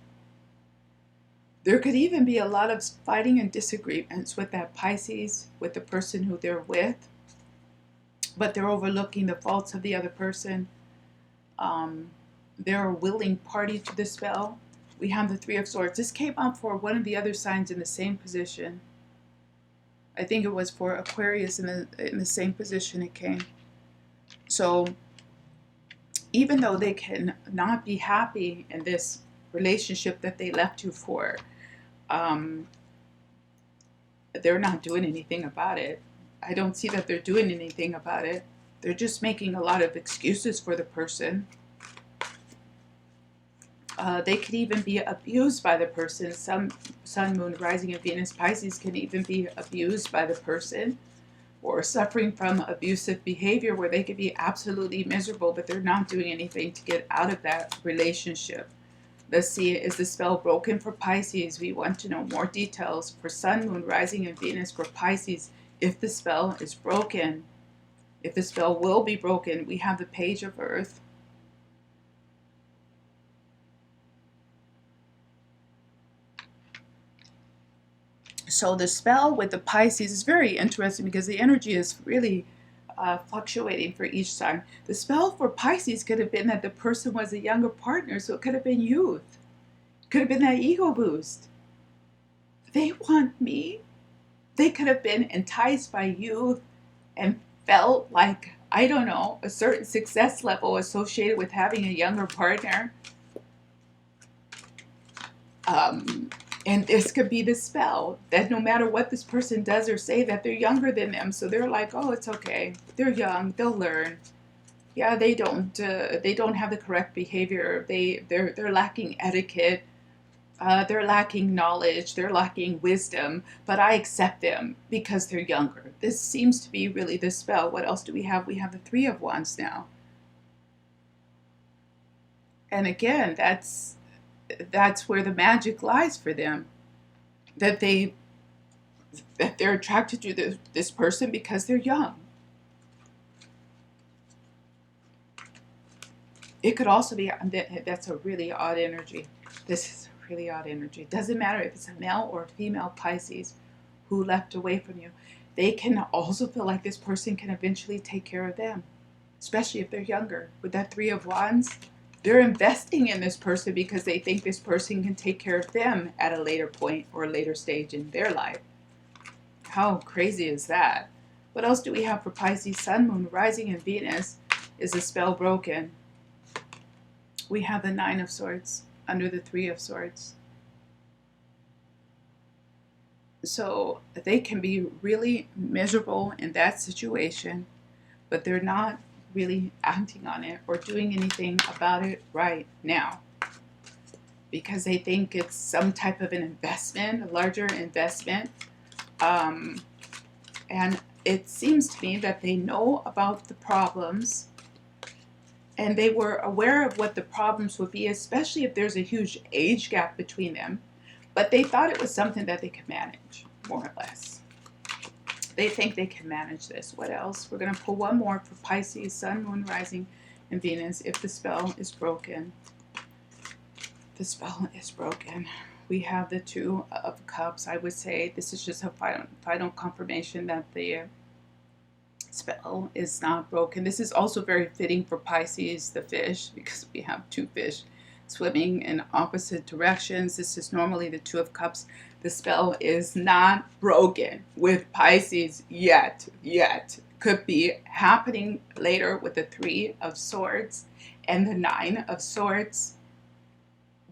There could even be a lot of fighting and disagreements with that Pisces, with the person who they're with, but they're overlooking the faults of the other person. They're a willing party to the spell. We have the Three of Swords. This came up for one of the other signs in the same position. I think it was for Aquarius in the same position it came. So even though they can not be happy in this relationship that they left you for, they're not doing anything about it. I don't see that they're doing anything about it. They're just making a lot of excuses for the person. They could even be abused by the person. Some Sun, Moon, Rising, and Venus Pisces can even be abused by the person or suffering from abusive behavior where they could be absolutely miserable, but they're not doing anything to get out of that relationship. Let's see, is the spell broken for Pisces? We want to know more details for Sun, Moon, Rising, and Venus for Pisces. If the spell is broken, if the spell will be broken, we have the Page of Earth. So the spell with the Pisces is very interesting because the energy is really fluctuating for each sign. The spell for Pisces could have been that the person was a younger partner, so it could have been youth. It could have been that ego boost. They want me. They could have been enticed by youth and felt like, I don't know, a certain success level associated with having a younger partner. And this could be the spell that no matter what this person does or say, that they're younger than them. So they're like, oh, it's okay. They're young. They'll learn. Yeah, they don't have the correct behavior. They're lacking etiquette. They're lacking knowledge, they're lacking wisdom, but I accept them because they're younger. This seems to be really the spell. What else do we have? We have the Three of Wands now. And again, that's where the magic lies for them. That they're attracted to this person because they're young. It could also be, that's a really odd energy. This is a really odd energy. It doesn't matter if it's a male or a female Pisces who left away from you. They can also feel like this person can eventually take care of them, especially if they're younger. With that Three of Wands, they're investing in this person because they think this person can take care of them at a later point or a later stage in their life. How crazy is that? What else do we have for Pisces? Sun, Moon, Rising, and Venus. Is the spell broken? We have the Nine of Swords under the Three of Swords. So they can be really miserable in that situation, but they're not really acting on it or doing anything about it right now because they think it's some type of an investment, a larger investment. And it seems to me that they know about the problems and they were aware of what the problems would be, especially if there's a huge age gap between them. But they thought it was something that they could manage, more or less. They think they can manage this. What else? We're going to pull one more for Pisces, Sun, Moon, Rising, and Venus. If the spell is broken. The spell is broken. We have the Two of Cups. I would say this is just a final confirmation that the spell is not broken. This is also very fitting for Pisces, the fish, because we have two fish swimming in opposite directions. This is normally the Two of Cups. The spell is not broken with Pisces yet. Could be happening later with the Three of Swords and the Nine of Swords.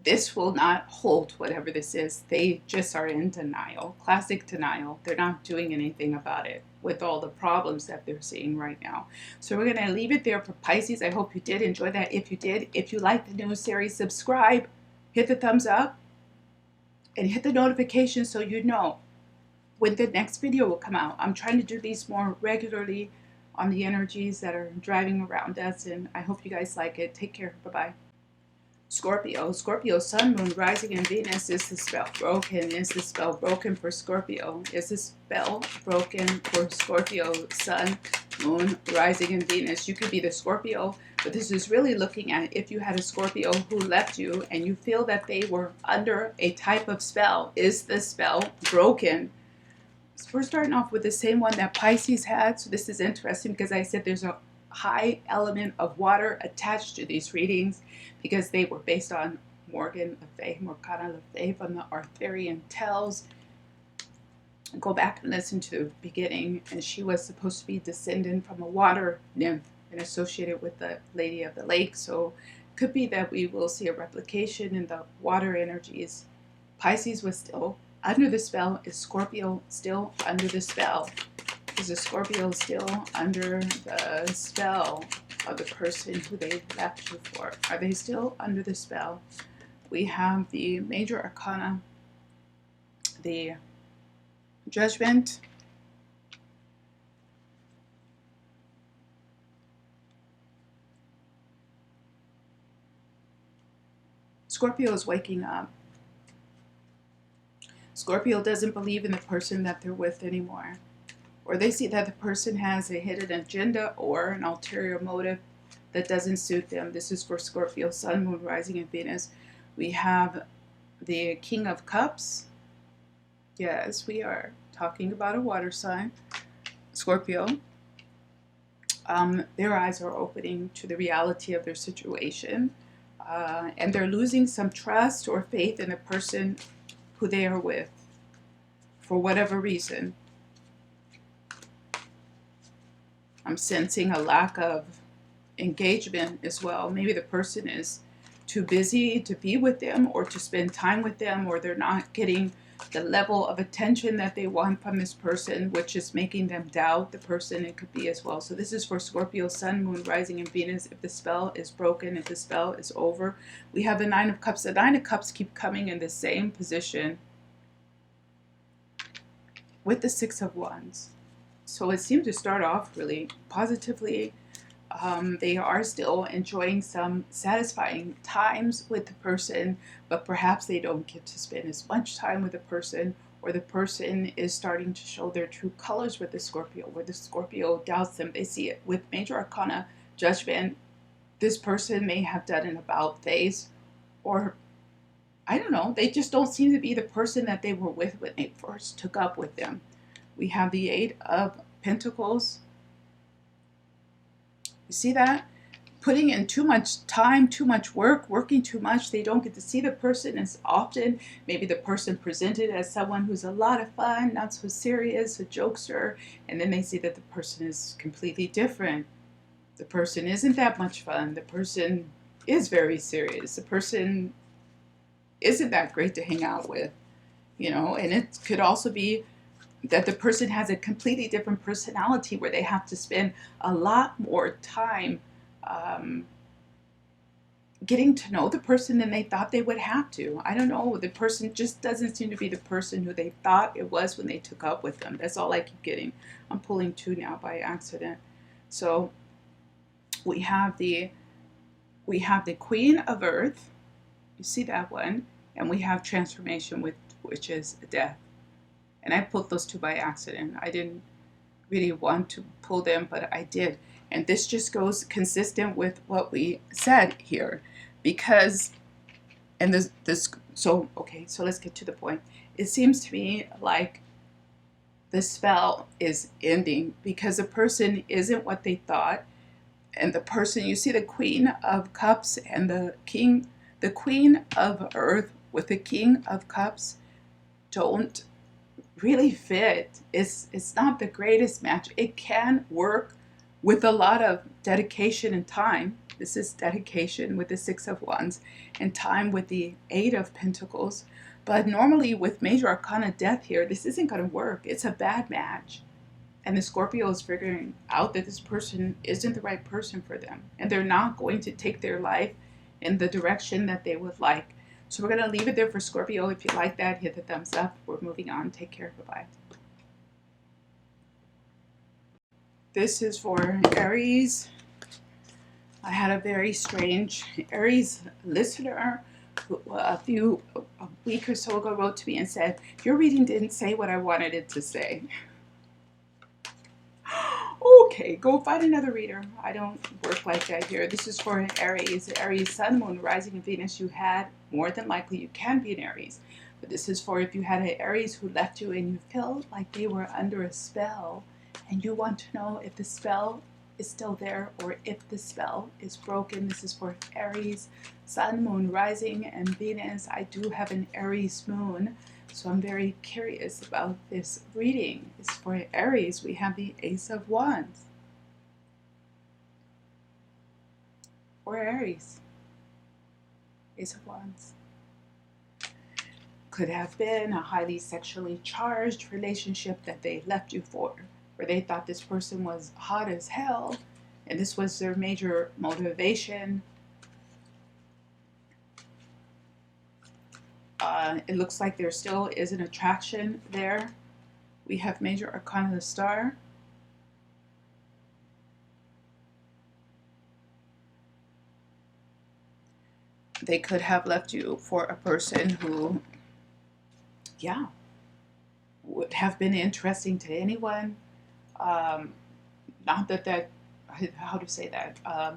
This will not hold whatever this is. They just are in denial, classic denial. They're not doing anything about it with all the problems that they're seeing right now. So we're going to leave it there for Pisces. I hope you did enjoy that. If you did, if you like the new series, subscribe, hit the thumbs up, and hit the notification so you know when the next video will come out. I'm trying to do these more regularly on the energies that are driving around us, and I hope you guys like it. Take care. Bye-bye. Scorpio, Sun, Moon, Rising, and Venus. Is the spell broken? Is the spell broken for Scorpio? Is the spell broken for Scorpio, Sun, Moon, Rising, and Venus? You could be the Scorpio, but this is really looking at if you had a Scorpio who left you and you feel that they were under a type of spell. Is the spell broken? So we're starting off with the same one that Pisces had, so this is interesting because I said there's a high element of water attached to these readings because they were based on Morgana Le Fay from the Arthurian Tales. Go back and listen to the beginning, and she was supposed to be descendant from a water nymph and associated with the Lady of the Lake. So it could be that we will see a replication in the water energies. Pisces was still under the spell. Is Scorpio still under the spell? Is a Scorpio still under the spell of the person who they left you for? Are they still under the spell? We have the major arcana, the Judgment, Scorpio is waking up. Scorpio doesn't believe in the person that they're with anymore. Or they see that the person has a hidden agenda or an ulterior motive that doesn't suit them. This is for Scorpio, Sun, Moon, Rising, and Venus. We have the King of Cups. Yes, we are talking about a water sign. Scorpio. Their eyes are opening to the reality of their situation. And they're losing some trust or faith in the person who they are with for whatever reason. I'm sensing a lack of engagement as well. Maybe the person is too busy to be with them or to spend time with them, or they're not getting the level of attention that they want from this person, which is making them doubt the person. It could be as well. So this is for Scorpio, Sun, Moon, Rising, and Venus. If the spell is broken, if the spell is over, we have the Nine of Cups. The Nine of Cups keep coming in the same position with the Six of Wands. So it seemed to start off really positively. They are still enjoying some satisfying times with the person, but perhaps they don't get to spend as much time with the person, or the person is starting to show their true colors with the Scorpio, where the Scorpio doubts them. They see it with Major Arcana, Judgment. This person may have done an about face, or I don't know, they just don't seem to be the person that they were with when they first took up with them. We have the Eight of Pentacles. You see that? Putting in too much time, too much work, working too much. They don't get to see the person as often. Maybe the person presented as someone who's a lot of fun, not so serious, a jokester, and then they see that the person is completely different. The person isn't that much fun. The person is very serious. The person isn't that great to hang out with, you know, and it could also be that the person has a completely different personality, where they have to spend a lot more time getting to know the person than they thought they would have to. I don't know, the person just doesn't seem to be the person who they thought it was when they took up with them. That's all I keep getting. I'm pulling two now by accident. So we have the Queen of Earth. You see that one? And we have transformation, which is death. And I pulled those two by accident. I didn't really want to pull them, but I did. And this just goes consistent with what we said here. Because, and so let's get to the point. It seems to me like the spell is ending because the person isn't what they thought. And the person, you see the Queen of Cups and the Queen of Earth with the King of Cups don't really fit. It's not the greatest match. It can work with a lot of dedication and time. This is dedication with the Six of Wands, and time with the Eight of Pentacles. But normally with Major Arcana Death here, this isn't going to work. It's a bad match. And the Scorpio is figuring out that this person isn't the right person for them, and they're not going to take their life in the direction that they would like. So we're going to leave it there for Scorpio. If you like that, hit the thumbs up. We're moving on. Take care. Bye-bye. This is for Aries. I had a very strange Aries listener who a week or so ago wrote to me and said, your reading didn't say what I wanted it to say. Okay, go find another reader. I don't work like that here. This is for Aries. Aries, Sun, Moon, Rising, and Venus. You had, more than likely, you can be an Aries. But this is for if you had an Aries who left you and you felt like they were under a spell, and you want to know if the spell is still there or if the spell is broken. This is for Aries, Sun, Moon, Rising, and Venus. I do have an Aries moon, so I'm very curious about this reading. It's for Aries. We have the Ace of Wands. For Aries, Ace of Wands. Could have been a highly sexually charged relationship that they left you for, where they thought this person was hot as hell, and this was their major motivation. It looks like there still is an attraction there. We have Major Arcana the Star. They could have left you for a person who, yeah, would have been interesting to anyone. Not that, how to say that,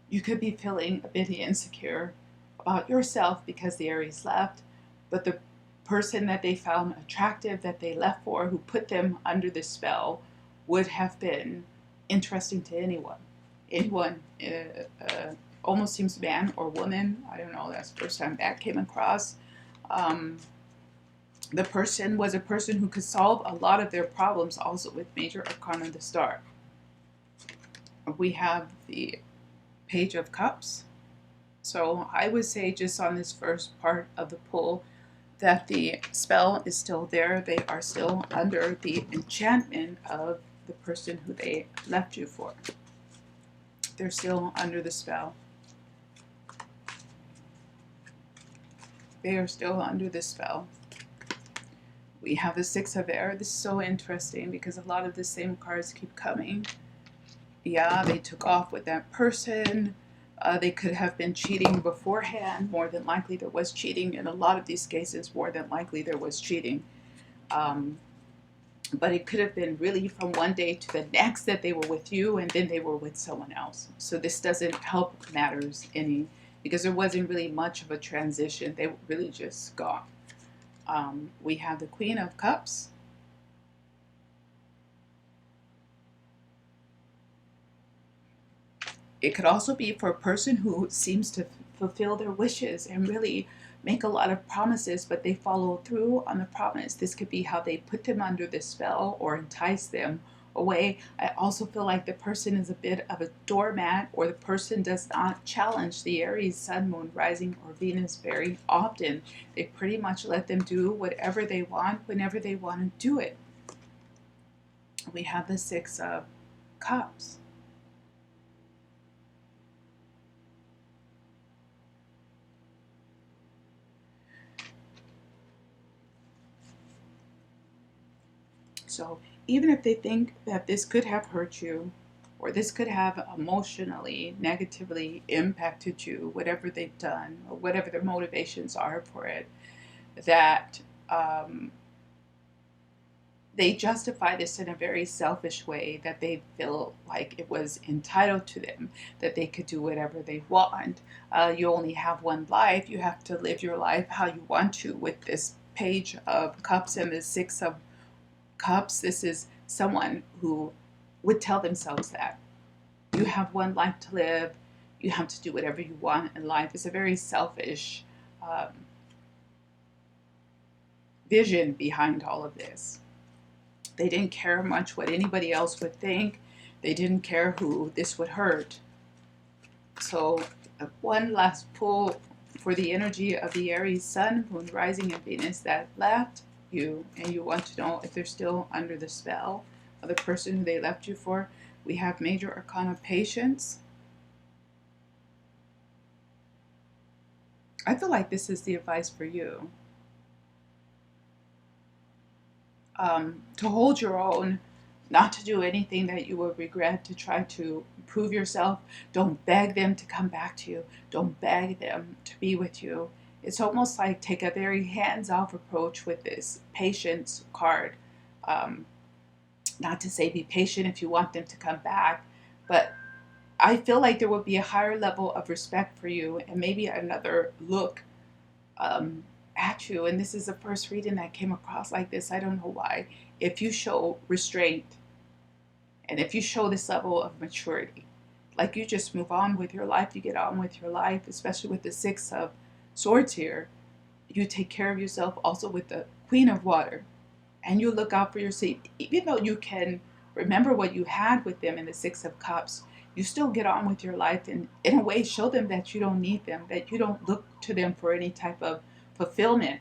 you could be feeling a bit insecure about yourself because the Aries left, but the person that they found attractive, that they left for, who put them under the spell, would have been interesting to anyone. Almost seems man or woman. I don't know, that's the first time that came across. The person was a person who could solve a lot of their problems, also with Major Arcana the Star. We have the Page of Cups. So I would say just on this first part of the pull, that the spell is still there. They are still under the enchantment of the person who they left you for. They're still under the spell. They are still under the spell. We have the Six of Air. This is so interesting because a lot of the same cards keep coming. Yeah, they took off with that person. They could have been cheating beforehand. More than likely there was cheating. In a lot of these cases, more than likely there was cheating. But it could have been really from one day to the next that they were with you and then they were with someone else. So this doesn't help matters any, because there wasn't really much of a transition. They were really just gone. We have the Queen of Cups. It could also be for a person who seems to fulfill their wishes and really make a lot of promises, but they follow through on the promise. This could be how they put them under the spell or entice them away. I also feel like the person is a bit of a doormat, or the person does not challenge the Aries Sun, Moon, Rising, or Venus very often. They pretty much let them do whatever they want whenever they want to do it. We have the Six of Cups. So even if they think that this could have hurt you, or this could have emotionally, negatively impacted you, whatever they've done, or whatever their motivations are for it, that they justify this in a very selfish way, that they feel like it was entitled to them, that they could do whatever they want. You only have one life. You have to live your life how you want to. With this Page of Cups and the Six of Cups, this is someone who would tell themselves that you have one life to live, you have to do whatever you want in life. It's a very selfish vision behind all of this. They didn't care much what anybody else would think. They didn't care who this would hurt. So one last pull for the energy of the Aries Sun, Moon, Rising, and Venus that left you, and you want to know if they're still under the spell of the person who they left you for. We have Major Arcana Patience. I feel like this is the advice for you. To hold your own, not to do anything that you would regret, to try to prove yourself. Don't beg them to come back to you. Don't beg them to be with you. It's almost like take a very hands-off approach with this patience card. Not to say be patient if you want them to come back, but I feel like there will be a higher level of respect for you and maybe another look at you. And this is the first reading that came across like this. I don't know why. If you show restraint and if you show this level of maturity, like you just move on with your life, you get on with your life, especially with the Six of Swords here. You take care of yourself also with the Queen of Water, and you look out for yourself. Even though you can remember what you had with them in the Six of Cups, you still get on with your life and in a way show them that you don't need them, that you don't look to them for any type of fulfillment.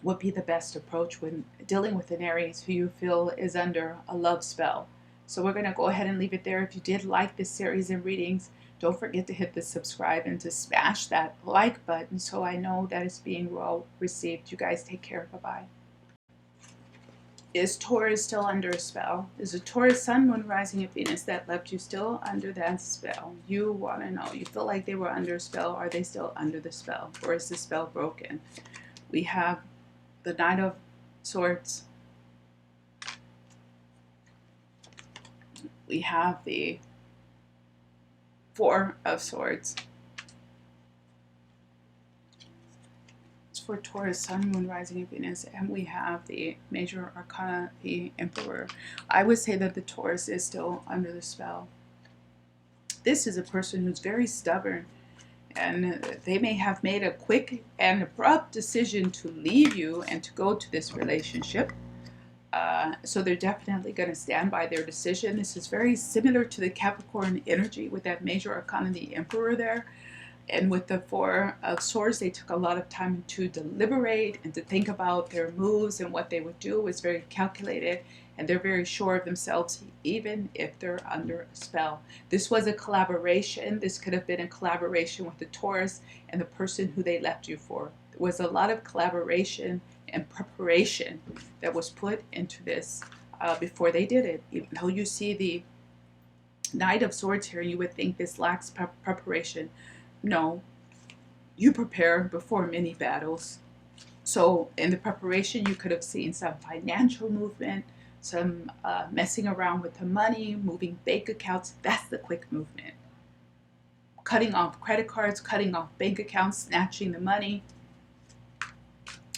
Would be the best approach when dealing with an Aries who you feel is under a love spell. So we're going to go ahead and leave it there. If you did like this series of readings, don't forget to hit the subscribe and to smash that like button so I know that it's being well received. You guys take care. Bye-bye. Is Taurus still under a spell? Is a Taurus Sun, Moon, Rising, and Venus that left you still under that spell? You want to know. You feel like they were under a spell. Are they still under the spell? Or is the spell broken? We have the Knight of Swords. We have the Four of Swords. It's for Taurus, Sun, Moon, Rising, and Venus. And we have the Major Arcana, the Emperor. I would say that the Taurus is still under the spell. This is a person who's very stubborn, and they may have made a quick and abrupt decision to leave you and to go to this relationship. So they're definitely going to stand by their decision. This is very similar to the Capricorn energy with that Major Arcana, the Emperor there. And with the Four of Swords, they took a lot of time to deliberate and to think about their moves and what they would do. It was very calculated, and they're very sure of themselves, even if they're under a spell. This was a collaboration. This could have been a collaboration with the Taurus and the person who they left you for. There was a lot of collaboration and preparation that was put into this before they did it. Even though you see the Knight of Swords here, you would think this lacks preparation. No, you prepare before many battles. So in the preparation, you could have seen some financial movement, some messing around with the money, moving bank accounts. That's the quick movement. Cutting off credit cards, cutting off bank accounts, snatching the money.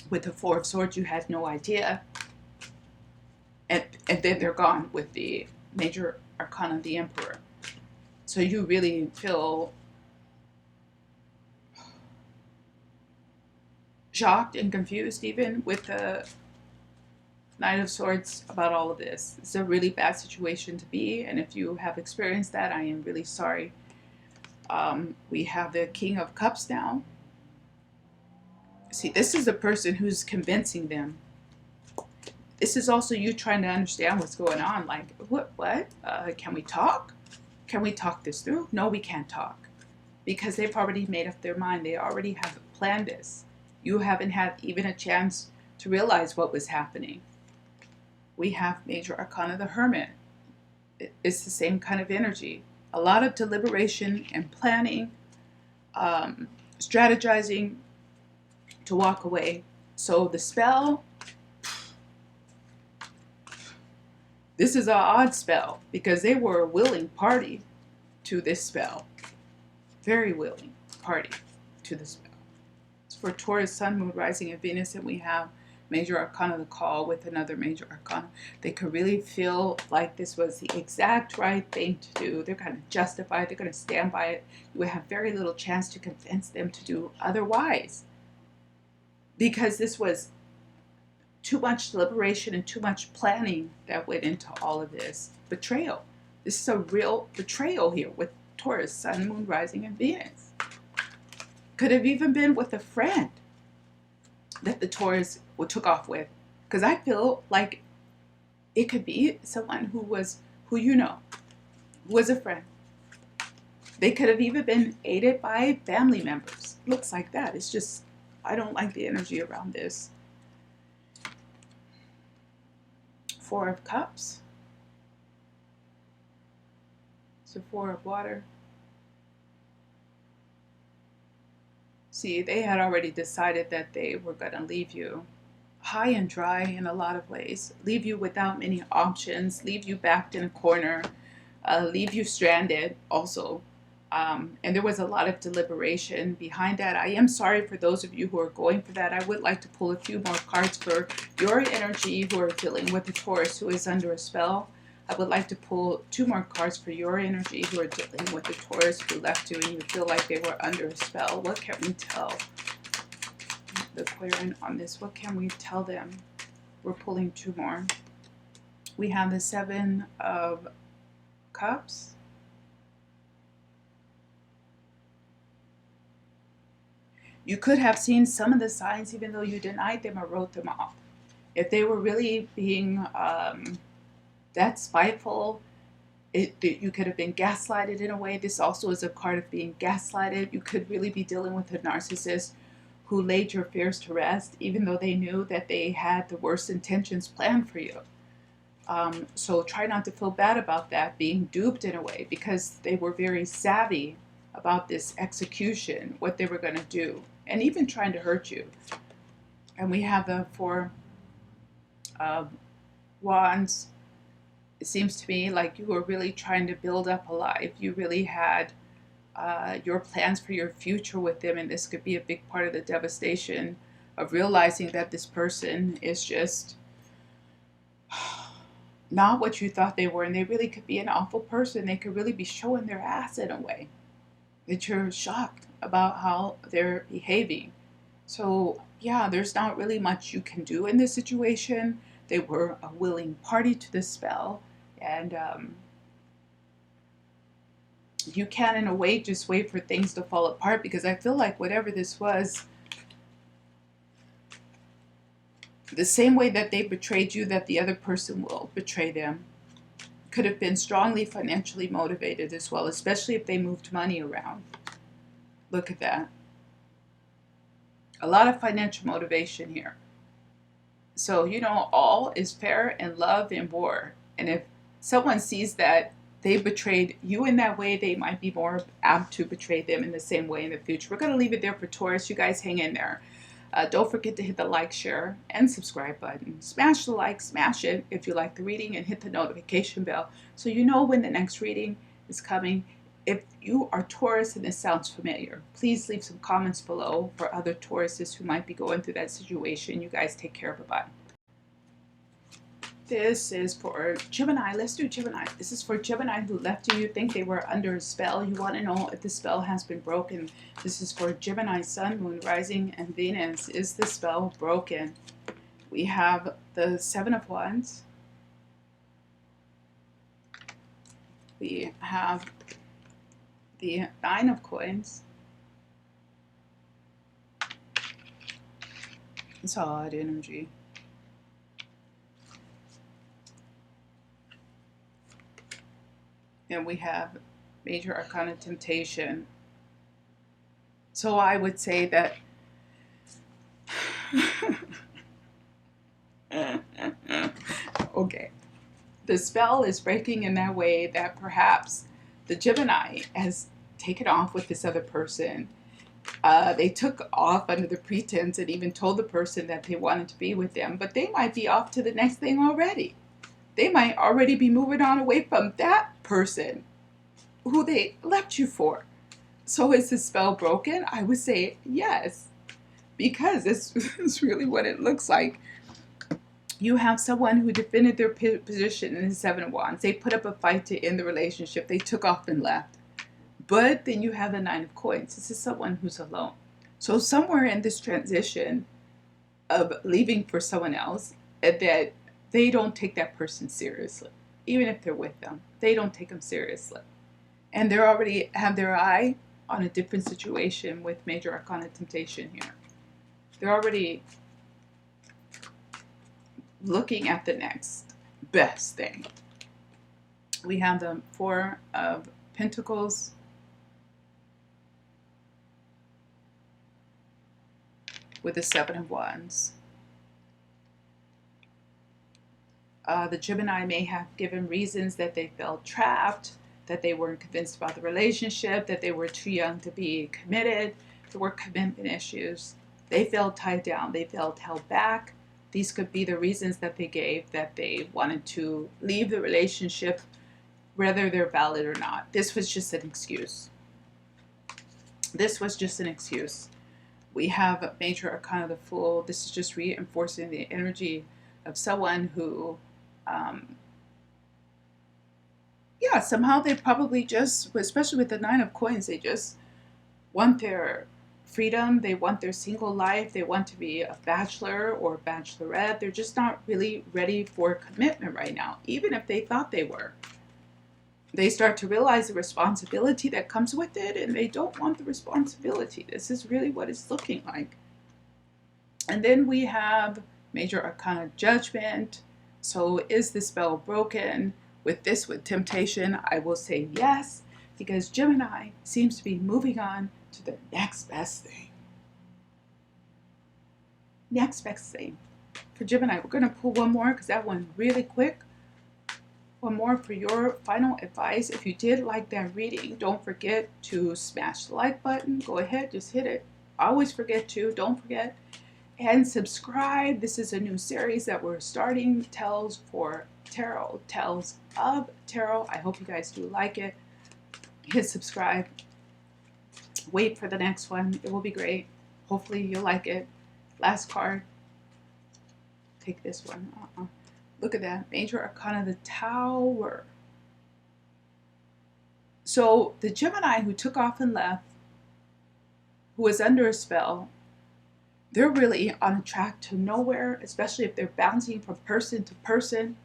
With the Four of Swords, you had no idea. And then they're gone with the major arcana of the Emperor. So you really feel shocked and confused even with the Knight of Swords about all of this. It's a really bad situation to be, and if you have experienced that, I am really sorry. We have the King of Cups now. See, this is the person who's convincing them. This is also you trying to understand what's going on. Like, what? Can we talk? Can we talk this through? No, we can't talk. Because they've already made up their mind. They already have planned this. You haven't had even a chance to realize what was happening. We have Major Arcana the Hermit. It's the same kind of energy. A lot of deliberation and planning, strategizing to walk away. So the spell, this is an odd spell because they were a willing party to this spell. Very willing party to the spell. For Taurus, Sun, Moon, Rising, and Venus, and we have Major Arcana the Call with another Major Arcana. They could really feel like this was the exact right thing to do. They're going to justify it. They're going to stand by it. You would have very little chance to convince them to do otherwise. Because this was too much deliberation and too much planning that went into all of this. Betrayal. This is a real betrayal here with Taurus, Sun, Moon, Rising, and Venus. Could have even been with a friend that the Taurus took off with. Because I feel like it could be someone who you know, who was a friend. They could have even been aided by family members. Looks like that. It's just, I don't like the energy around this. Four of Cups. So Four of Water. See, they had already decided that they were going to leave you high and dry in a lot of ways. Leave you without many options. Leave you backed in a corner. Leave you stranded also. And there was a lot of deliberation behind that. I am sorry for those of you who are going for that. I would like to pull a few more cards for your energy who are dealing with the Taurus who is under a spell. I would like to pull 2 more cards for your energy who are dealing with the Taurus who left you and you feel like they were under a spell. What can we tell the Aquarian on this? What can we tell them? We're pulling 2 more. We have the Seven of Cups. You could have seen some of the signs even though you denied them or wrote them off. If they were really being that spiteful, you could have been gaslighted in a way. This also is a card of being gaslighted. You could really be dealing with a narcissist who laid your fears to rest, even though they knew that they had the worst intentions planned for you. So try not to feel bad about that, being duped in a way, because they were very savvy about this execution, what they were going to do, and even trying to hurt you. And we have the Four of Wands. It seems to me like you were really trying to build up a life. You really had your plans for your future with them, and this could be a big part of the devastation of realizing that this person is just not what you thought they were, and they really could be an awful person. They could really be showing their ass in a way that you're shocked about how they're behaving. So yeah, there's not really much you can do in this situation. They were a willing party to the spell, and You can, in a way, just wait for things to fall apart, because I feel like whatever this was, the same way that they betrayed you, that the other person will betray them. Could have been strongly financially motivated as well, especially if they moved money around. Look at that. A lot of financial motivation here. So, you know, all is fair in love and war. And if someone sees that they betrayed you in that way, they might be more apt to betray them in the same way in the future. We're going to leave it there for Taurus. You guys hang in there. Don't forget to hit the like, share, and subscribe button. Smash the like, smash it if you like the reading, and hit the notification bell so you know when the next reading is coming. If you are Taurus and this sounds familiar, please leave some comments below for other Tauruses who might be going through that situation. You guys take care. Bye-bye. This is for Gemini. Let's do Gemini. This is for Gemini who left you. You think they were under a spell. You want to know if the spell has been broken. This is for Gemini, Sun, Moon, Rising, and Venus. Is the spell broken? We have the Seven of Wands. We have the Nine of Coins. It's odd energy. And we have Major Arcana Temptation. So I would say that okay, the spell is breaking in that way that perhaps the Gemini has taken off with this other person. They took off under the pretense and even told the person that they wanted to be with them, but they might be off to the next thing already. They might already be moving on away from that person who they left you for. So is the spell broken? I would say yes, because this is really what it looks like. You have someone who defended their position in the Seven of Wands. They put up a fight to end the relationship. They took off and left. But then you have the Nine of Coins. This is someone who's alone. So somewhere in this transition of leaving for someone else, that they don't take that person seriously. Even if they're with them, they don't take them seriously. And they already have their eye on a different situation with Major Arcana Temptation here. They're already looking at the next best thing. We have the Four of Pentacles. With the Seven of Wands. The Gemini may have given reasons that they felt trapped, that they weren't convinced about the relationship, that they were too young to be committed. There were commitment issues. They felt tied down. They felt held back. These could be the reasons that they gave, that they wanted to leave the relationship, whether they're valid or not. This was just an excuse. This was just an excuse. We have Major Arcana the Fool. This is just reinforcing the energy of someone who, yeah, somehow they probably just, especially with the Nine of Coins, they just want their freedom. They want their single life. They want to be a bachelor or bachelorette. They're just not really ready for commitment right now, even if they thought they were. They start to realize the responsibility that comes with it, and they don't want the responsibility. This is really what it's looking like. And then we have Major Arcana Judgment. So is the spell broken? With this, with temptation, I will say yes, because Gemini seems to be moving on to the next best thing. Next best thing. For Gemini, we're going to pull one more because that one really quick. One more for your final advice. If you did like that reading, don't forget to smash the like button. Go ahead, just hit it. Always forget to, don't forget. And subscribe. This is a new series that we're starting, Tells for Tarot, Tells of Tarot. I hope you guys do like it. Hit subscribe. Wait for the next one. It will be great. Hopefully you'll like it. Last card. Take this one. Look at that. Major Arcana, the Tower. So the Gemini who took off and left, who was under a spell, they're really on a track to nowhere, especially if they're bouncing from person to person.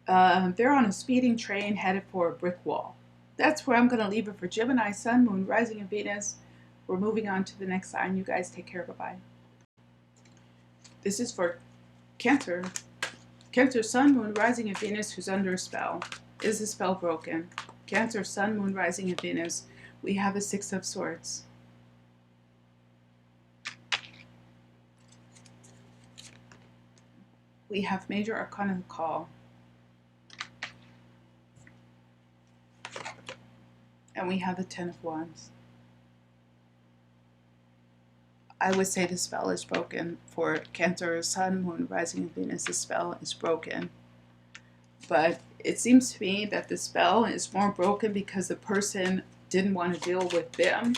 They're on a speeding train headed for a brick wall. that's where I'm going to leave it for Gemini, Sun, Moon, Rising, and Venus. We're moving on to the next sign. You guys take care. Bye-bye. This is for Cancer. Cancer, Sun, Moon, Rising, and Venus, who's under a spell. Is the spell broken? Cancer, Sun, Moon, Rising, and Venus. We have the Six of Swords. We have Major Arcana Call. And we have the Ten of Wands. I would say the spell is broken for Cancer, Sun, Moon, Rising, and Venus. The spell is broken. But it seems to me that the spell is more broken because the person didn't want to deal with them.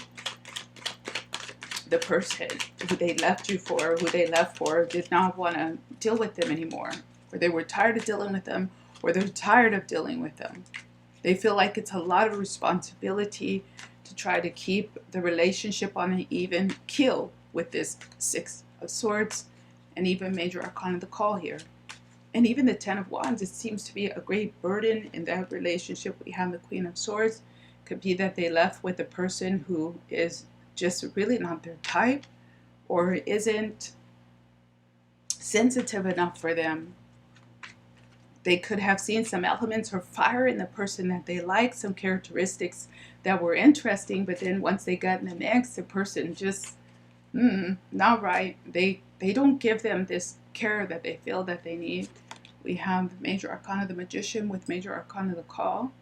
The person who they left you for, who they left for, did not want to deal with them anymore. Or they were tired of dealing with them, or they're tired of dealing with them. They feel like it's a lot of responsibility to try to keep the relationship on an even keel with this Six of Swords and even Major Arcana the Call here. And even the Ten of Wands, it seems to be a great burden in that relationship. We have the Queen of Swords. Could be that they left with a person who is just really not their type or isn't sensitive enough for them. They could have seen some elements or fire in the person that they like, some characteristics that were interesting, but then once they got in the mix, the person just, not right. They don't give them this care that they feel that they need. We have Major Arcana the Magician with Major Arcana the Call.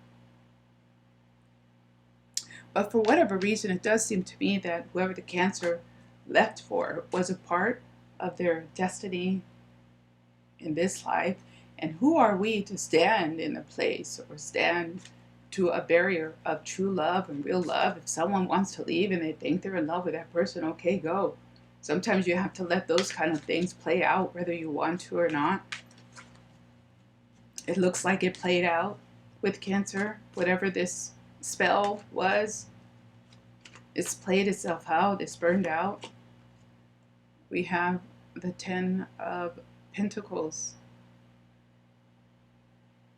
But for whatever reason, it does seem to me that whoever the Cancer left for was a part of their destiny in this life. And who are we to stand in the place or stand to a barrier of true love and real love? If someone wants to leave and they think they're in love with that person, okay, go. Sometimes you have to let those kind of things play out, whether you want to or not. It looks like it played out with Cancer. Whatever this spell was, it's played itself out. It's burned out. We have the Ten of Pentacles.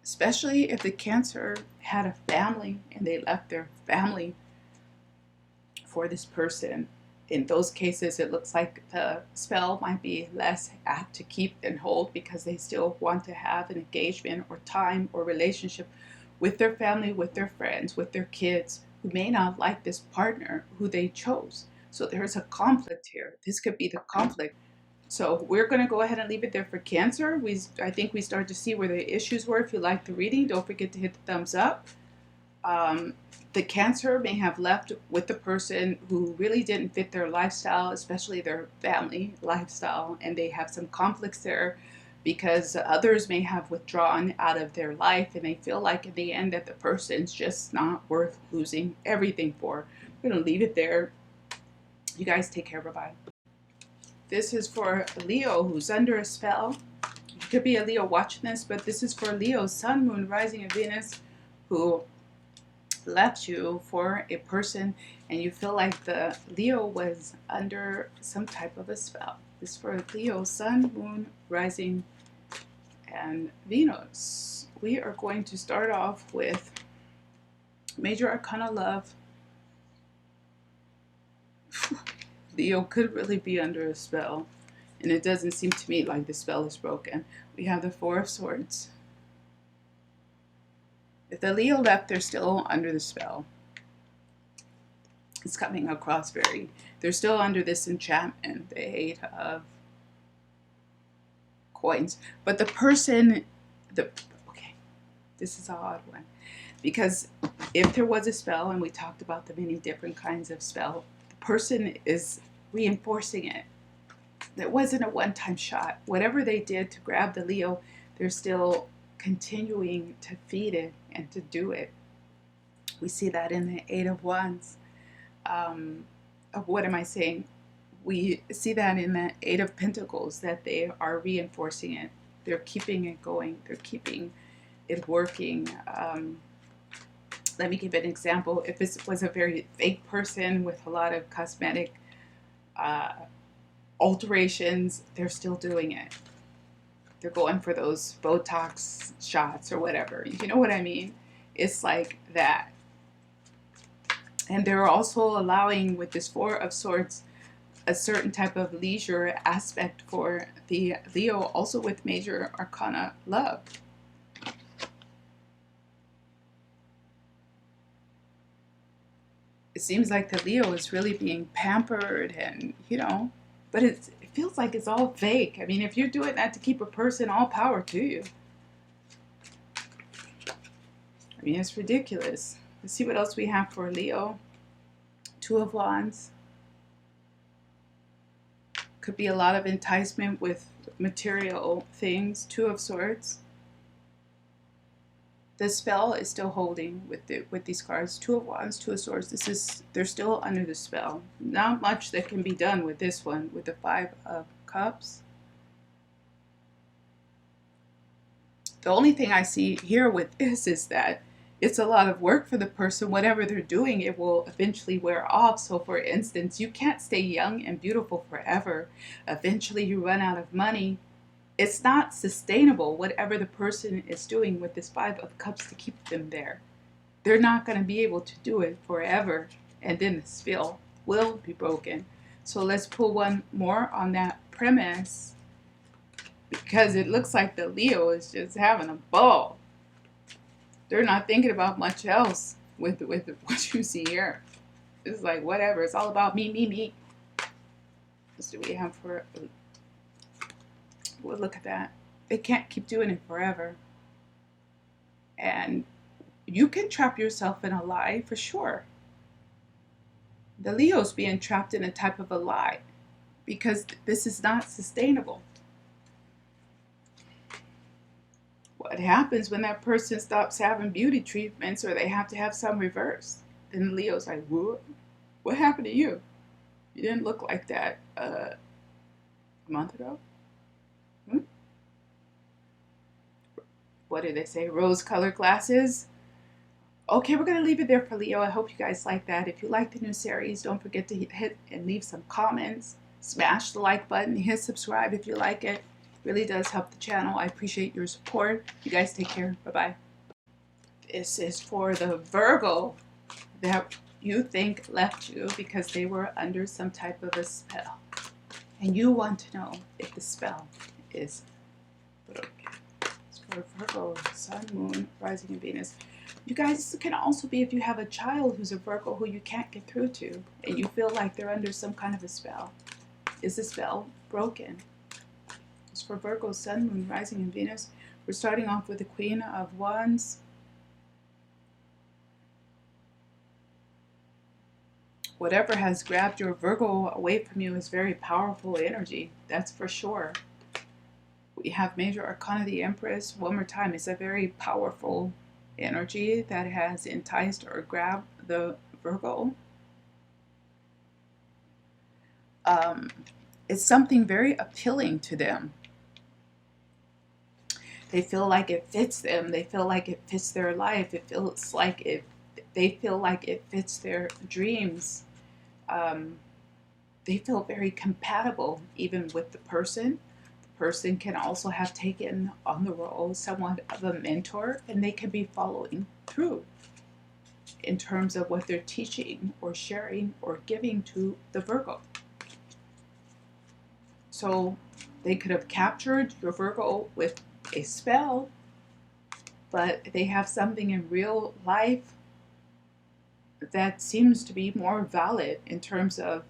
Especially if the Cancer had a family and they left their family for this person. In those cases, it looks like the spell might be less apt to keep and hold because they still want to have an engagement or time or relationship with their family, with their friends, with their kids who may not like this partner who they chose. So there's a conflict here. This could be the conflict. So we're going to go ahead and leave it there for Cancer. I think we started to see where the issues were. If you like the reading, don't forget to hit the thumbs up. The Cancer may have left with the person who really didn't fit their lifestyle, especially their family lifestyle, and they have some conflicts there because others may have withdrawn out of their life and they feel like in the end that the person's just not worth losing everything for. We're going to leave it there. You guys take care. Bye-bye. This is for Leo who's under a spell. You could be a Leo watching this, but this is for Leo, Sun, Moon, Rising, and Venus, who left you for a person, and you feel like the Leo was under some type of a spell. This is for Leo, Sun, Moon, Rising, and Venus. We are going to start off with Major Arcana Love. Leo could really be under a spell, and it doesn't seem to me like the spell is broken. We have the Four of Swords. If the Leo left, they're still under the spell. It's coming across they're still under this enchantment, the Eight of Coins. But the person, okay, this is an odd one. Because if there was a spell, and we talked about the many different kinds of spell, person is reinforcing it. It wasn't a one-time shot. Whatever they did to grab the Leo, they're still continuing to feed it and to do it. We see that in the Eight of Wands. What am I saying? We see that in the Eight of Pentacles, that they are reinforcing it. They're keeping it going. They're keeping it working. Let me give an example. If this was a very fake person with a lot of cosmetic alterations, they're still doing it. They're going for those Botox shots or whatever. You know what I mean? It's like that. And they're also allowing, with this Four of Swords, a certain type of leisure aspect for the Leo, also with major arcana love. It seems like the Leo is really being pampered and, you know, but it feels like it's all fake. I mean, if you're doing that to keep a person, all power to you. I mean, it's ridiculous. Let's see what else we have for Leo. Two of Wands. Could be a lot of enticement with material things. Two of Swords. The spell is still holding with these cards. Two of Wands, Two of Swords. They're still under the spell. Not much that can be done with this one, with the Five of Cups. The only thing I see here with this is that it's a lot of work for the person. Whatever they're doing, it will eventually wear off. So for instance, you can't stay young and beautiful forever. Eventually you run out of money. It's not sustainable, whatever the person is doing with this Five of Cups to keep them there. They're not going to be able to do it forever, and then the spell will be broken. So let's pull one more on that premise, because it looks like the Leo is just having a ball. They're not thinking about much else with what you see here. It's like, whatever, it's all about me, me, me. What do we have for... Well, look at that. They can't keep doing it forever. And you can trap yourself in a lie for sure. The Leo's being trapped in a type of a lie because this is not sustainable. What happens when that person stops having beauty treatments, or they have to have some reverse? Then the Leo's like, what happened to you? You didn't look like that a month ago. What do they say? Rose-colored glasses? Okay, we're going to leave it there for Leo. I hope you guys like that. If you like the new series, don't forget to hit and leave some comments. Smash the like button. Hit subscribe if you like it. It really does help the channel. I appreciate your support. You guys take care. Bye-bye. This is for the Virgo that you think left you because they were under some type of a spell. And you want to know if the spell is broken. For Virgo, Sun, Moon, Rising, and Venus. You guys, can also be if you have a child who's a Virgo who you can't get through to, and you feel like they're under some kind of a spell. Is the spell broken? It's for Virgo, Sun, Moon, Rising, and Venus. We're starting off with the Queen of Wands. Whatever has grabbed your Virgo away from you is very powerful energy. That's for sure. We have major arcana, the Empress. One more time, it's a very powerful energy that has enticed or grabbed the Virgo. It's something very appealing to them. They feel like it fits them. They feel like it fits their life. It feels like they feel like it fits their dreams. They feel very compatible even with the person. Person can also have taken on the role somewhat of a mentor, and they can be following through in terms of what they're teaching or sharing or giving to the Virgo. So they could have captured your Virgo with a spell, but they have something in real life that seems to be more valid in terms of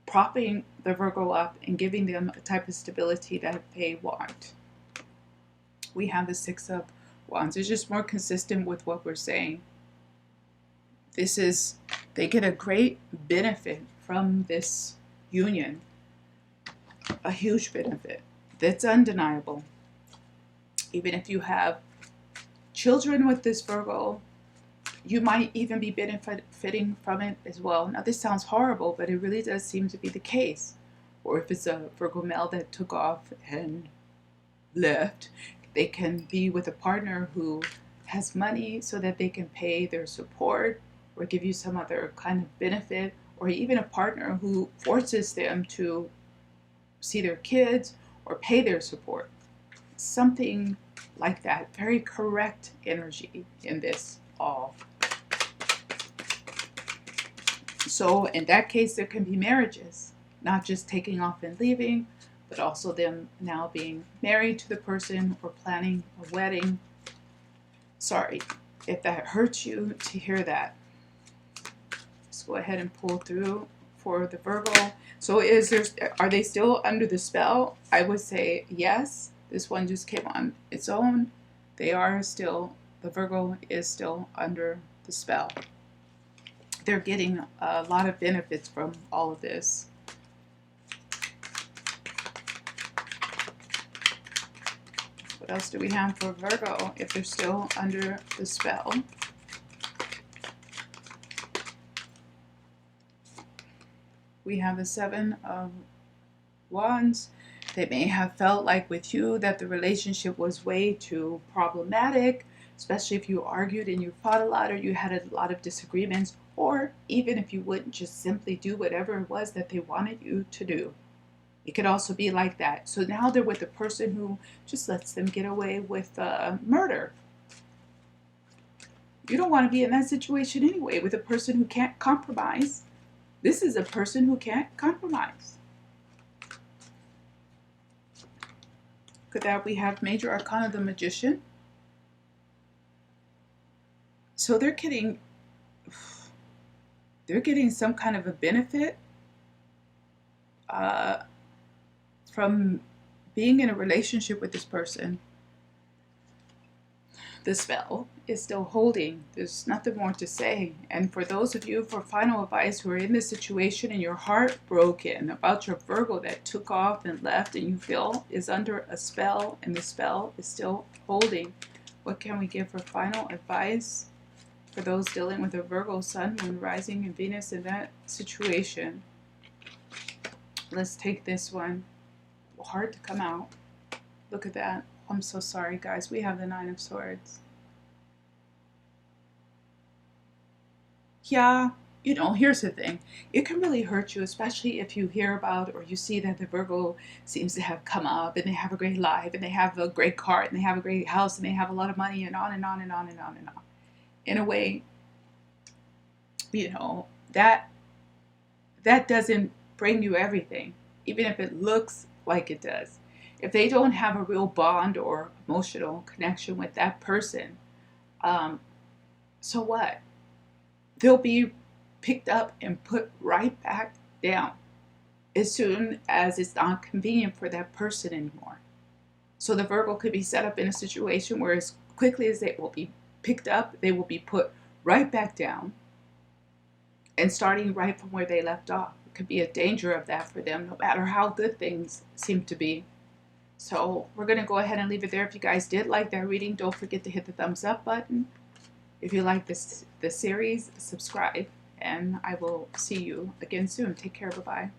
propping the Virgo up and giving them a type of stability that they want. We have the Six of Wands. It's just more consistent with what we're saying. They get a great benefit from this union. A huge benefit. That's undeniable. Even if you have children with this Virgo, you might even be benefiting from it as well. Now, this sounds horrible, but it really does seem to be the case. Or if it's a Virgo male that took off and left, they can be with a partner who has money so that they can pay their support or give you some other kind of benefit, or even a partner who forces them to see their kids or pay their support. Something like that. Very correct energy in this all. So in that case, there can be marriages, not just taking off and leaving, but also them now being married to the person or planning a wedding. Sorry if that hurts you to hear that. Let's go ahead and pull through for the Virgo. So are they still under the spell? I would say yes. This one just came on its own. They are still, the Virgo is still under the spell. They're getting a lot of benefits from all of this. What else do we have for Virgo if they're still under the spell? We have the Seven of Wands. They may have felt like with you that the relationship was way too problematic, especially if you argued and you fought a lot or you had a lot of disagreements, or even if you wouldn't just simply do whatever it was that they wanted you to do. It could also be like that. So now they're with a person who just lets them get away with murder. You don't want to be in that situation anyway, with a person who can't compromise. This is a person who can't compromise. Look at that. We have Major Arcana, the Magician. So they're getting some kind of a benefit from being in a relationship with this person. The spell is still holding. There's nothing more to say. And for those of you, for final advice, who are in this situation and you're heartbroken about your Virgo that took off and left and you feel is under a spell and the spell is still holding, what can we give for final advice for those dealing with a Virgo Sun, Moon, Rising, and Venus in that situation? Let's take this one. Hard to come out. Look at that. I'm so sorry, guys. We have the Nine of Swords. Yeah, here's the thing. It can really hurt you, especially if you hear about or you see that the Virgo seems to have come up and they have a great life and they have a great car and they have a great house and they have a lot of money and on and on and on and on and on. In a way, that doesn't bring you everything, even if it looks like it does. If they don't have a real bond or emotional connection with that person, so what? They'll be picked up and put right back down as soon as it's not convenient for that person anymore. So the Virgo could be set up in a situation where as quickly as they will be picked up, they will be put right back down and starting right from where they left off. It could be a danger of that for them, no matter how good things seem to be. So we're going to go ahead and leave it there. If you guys did like that reading, don't forget to hit the thumbs up button. If you like this series, subscribe, and I will see you again soon. Take care. Bye-bye.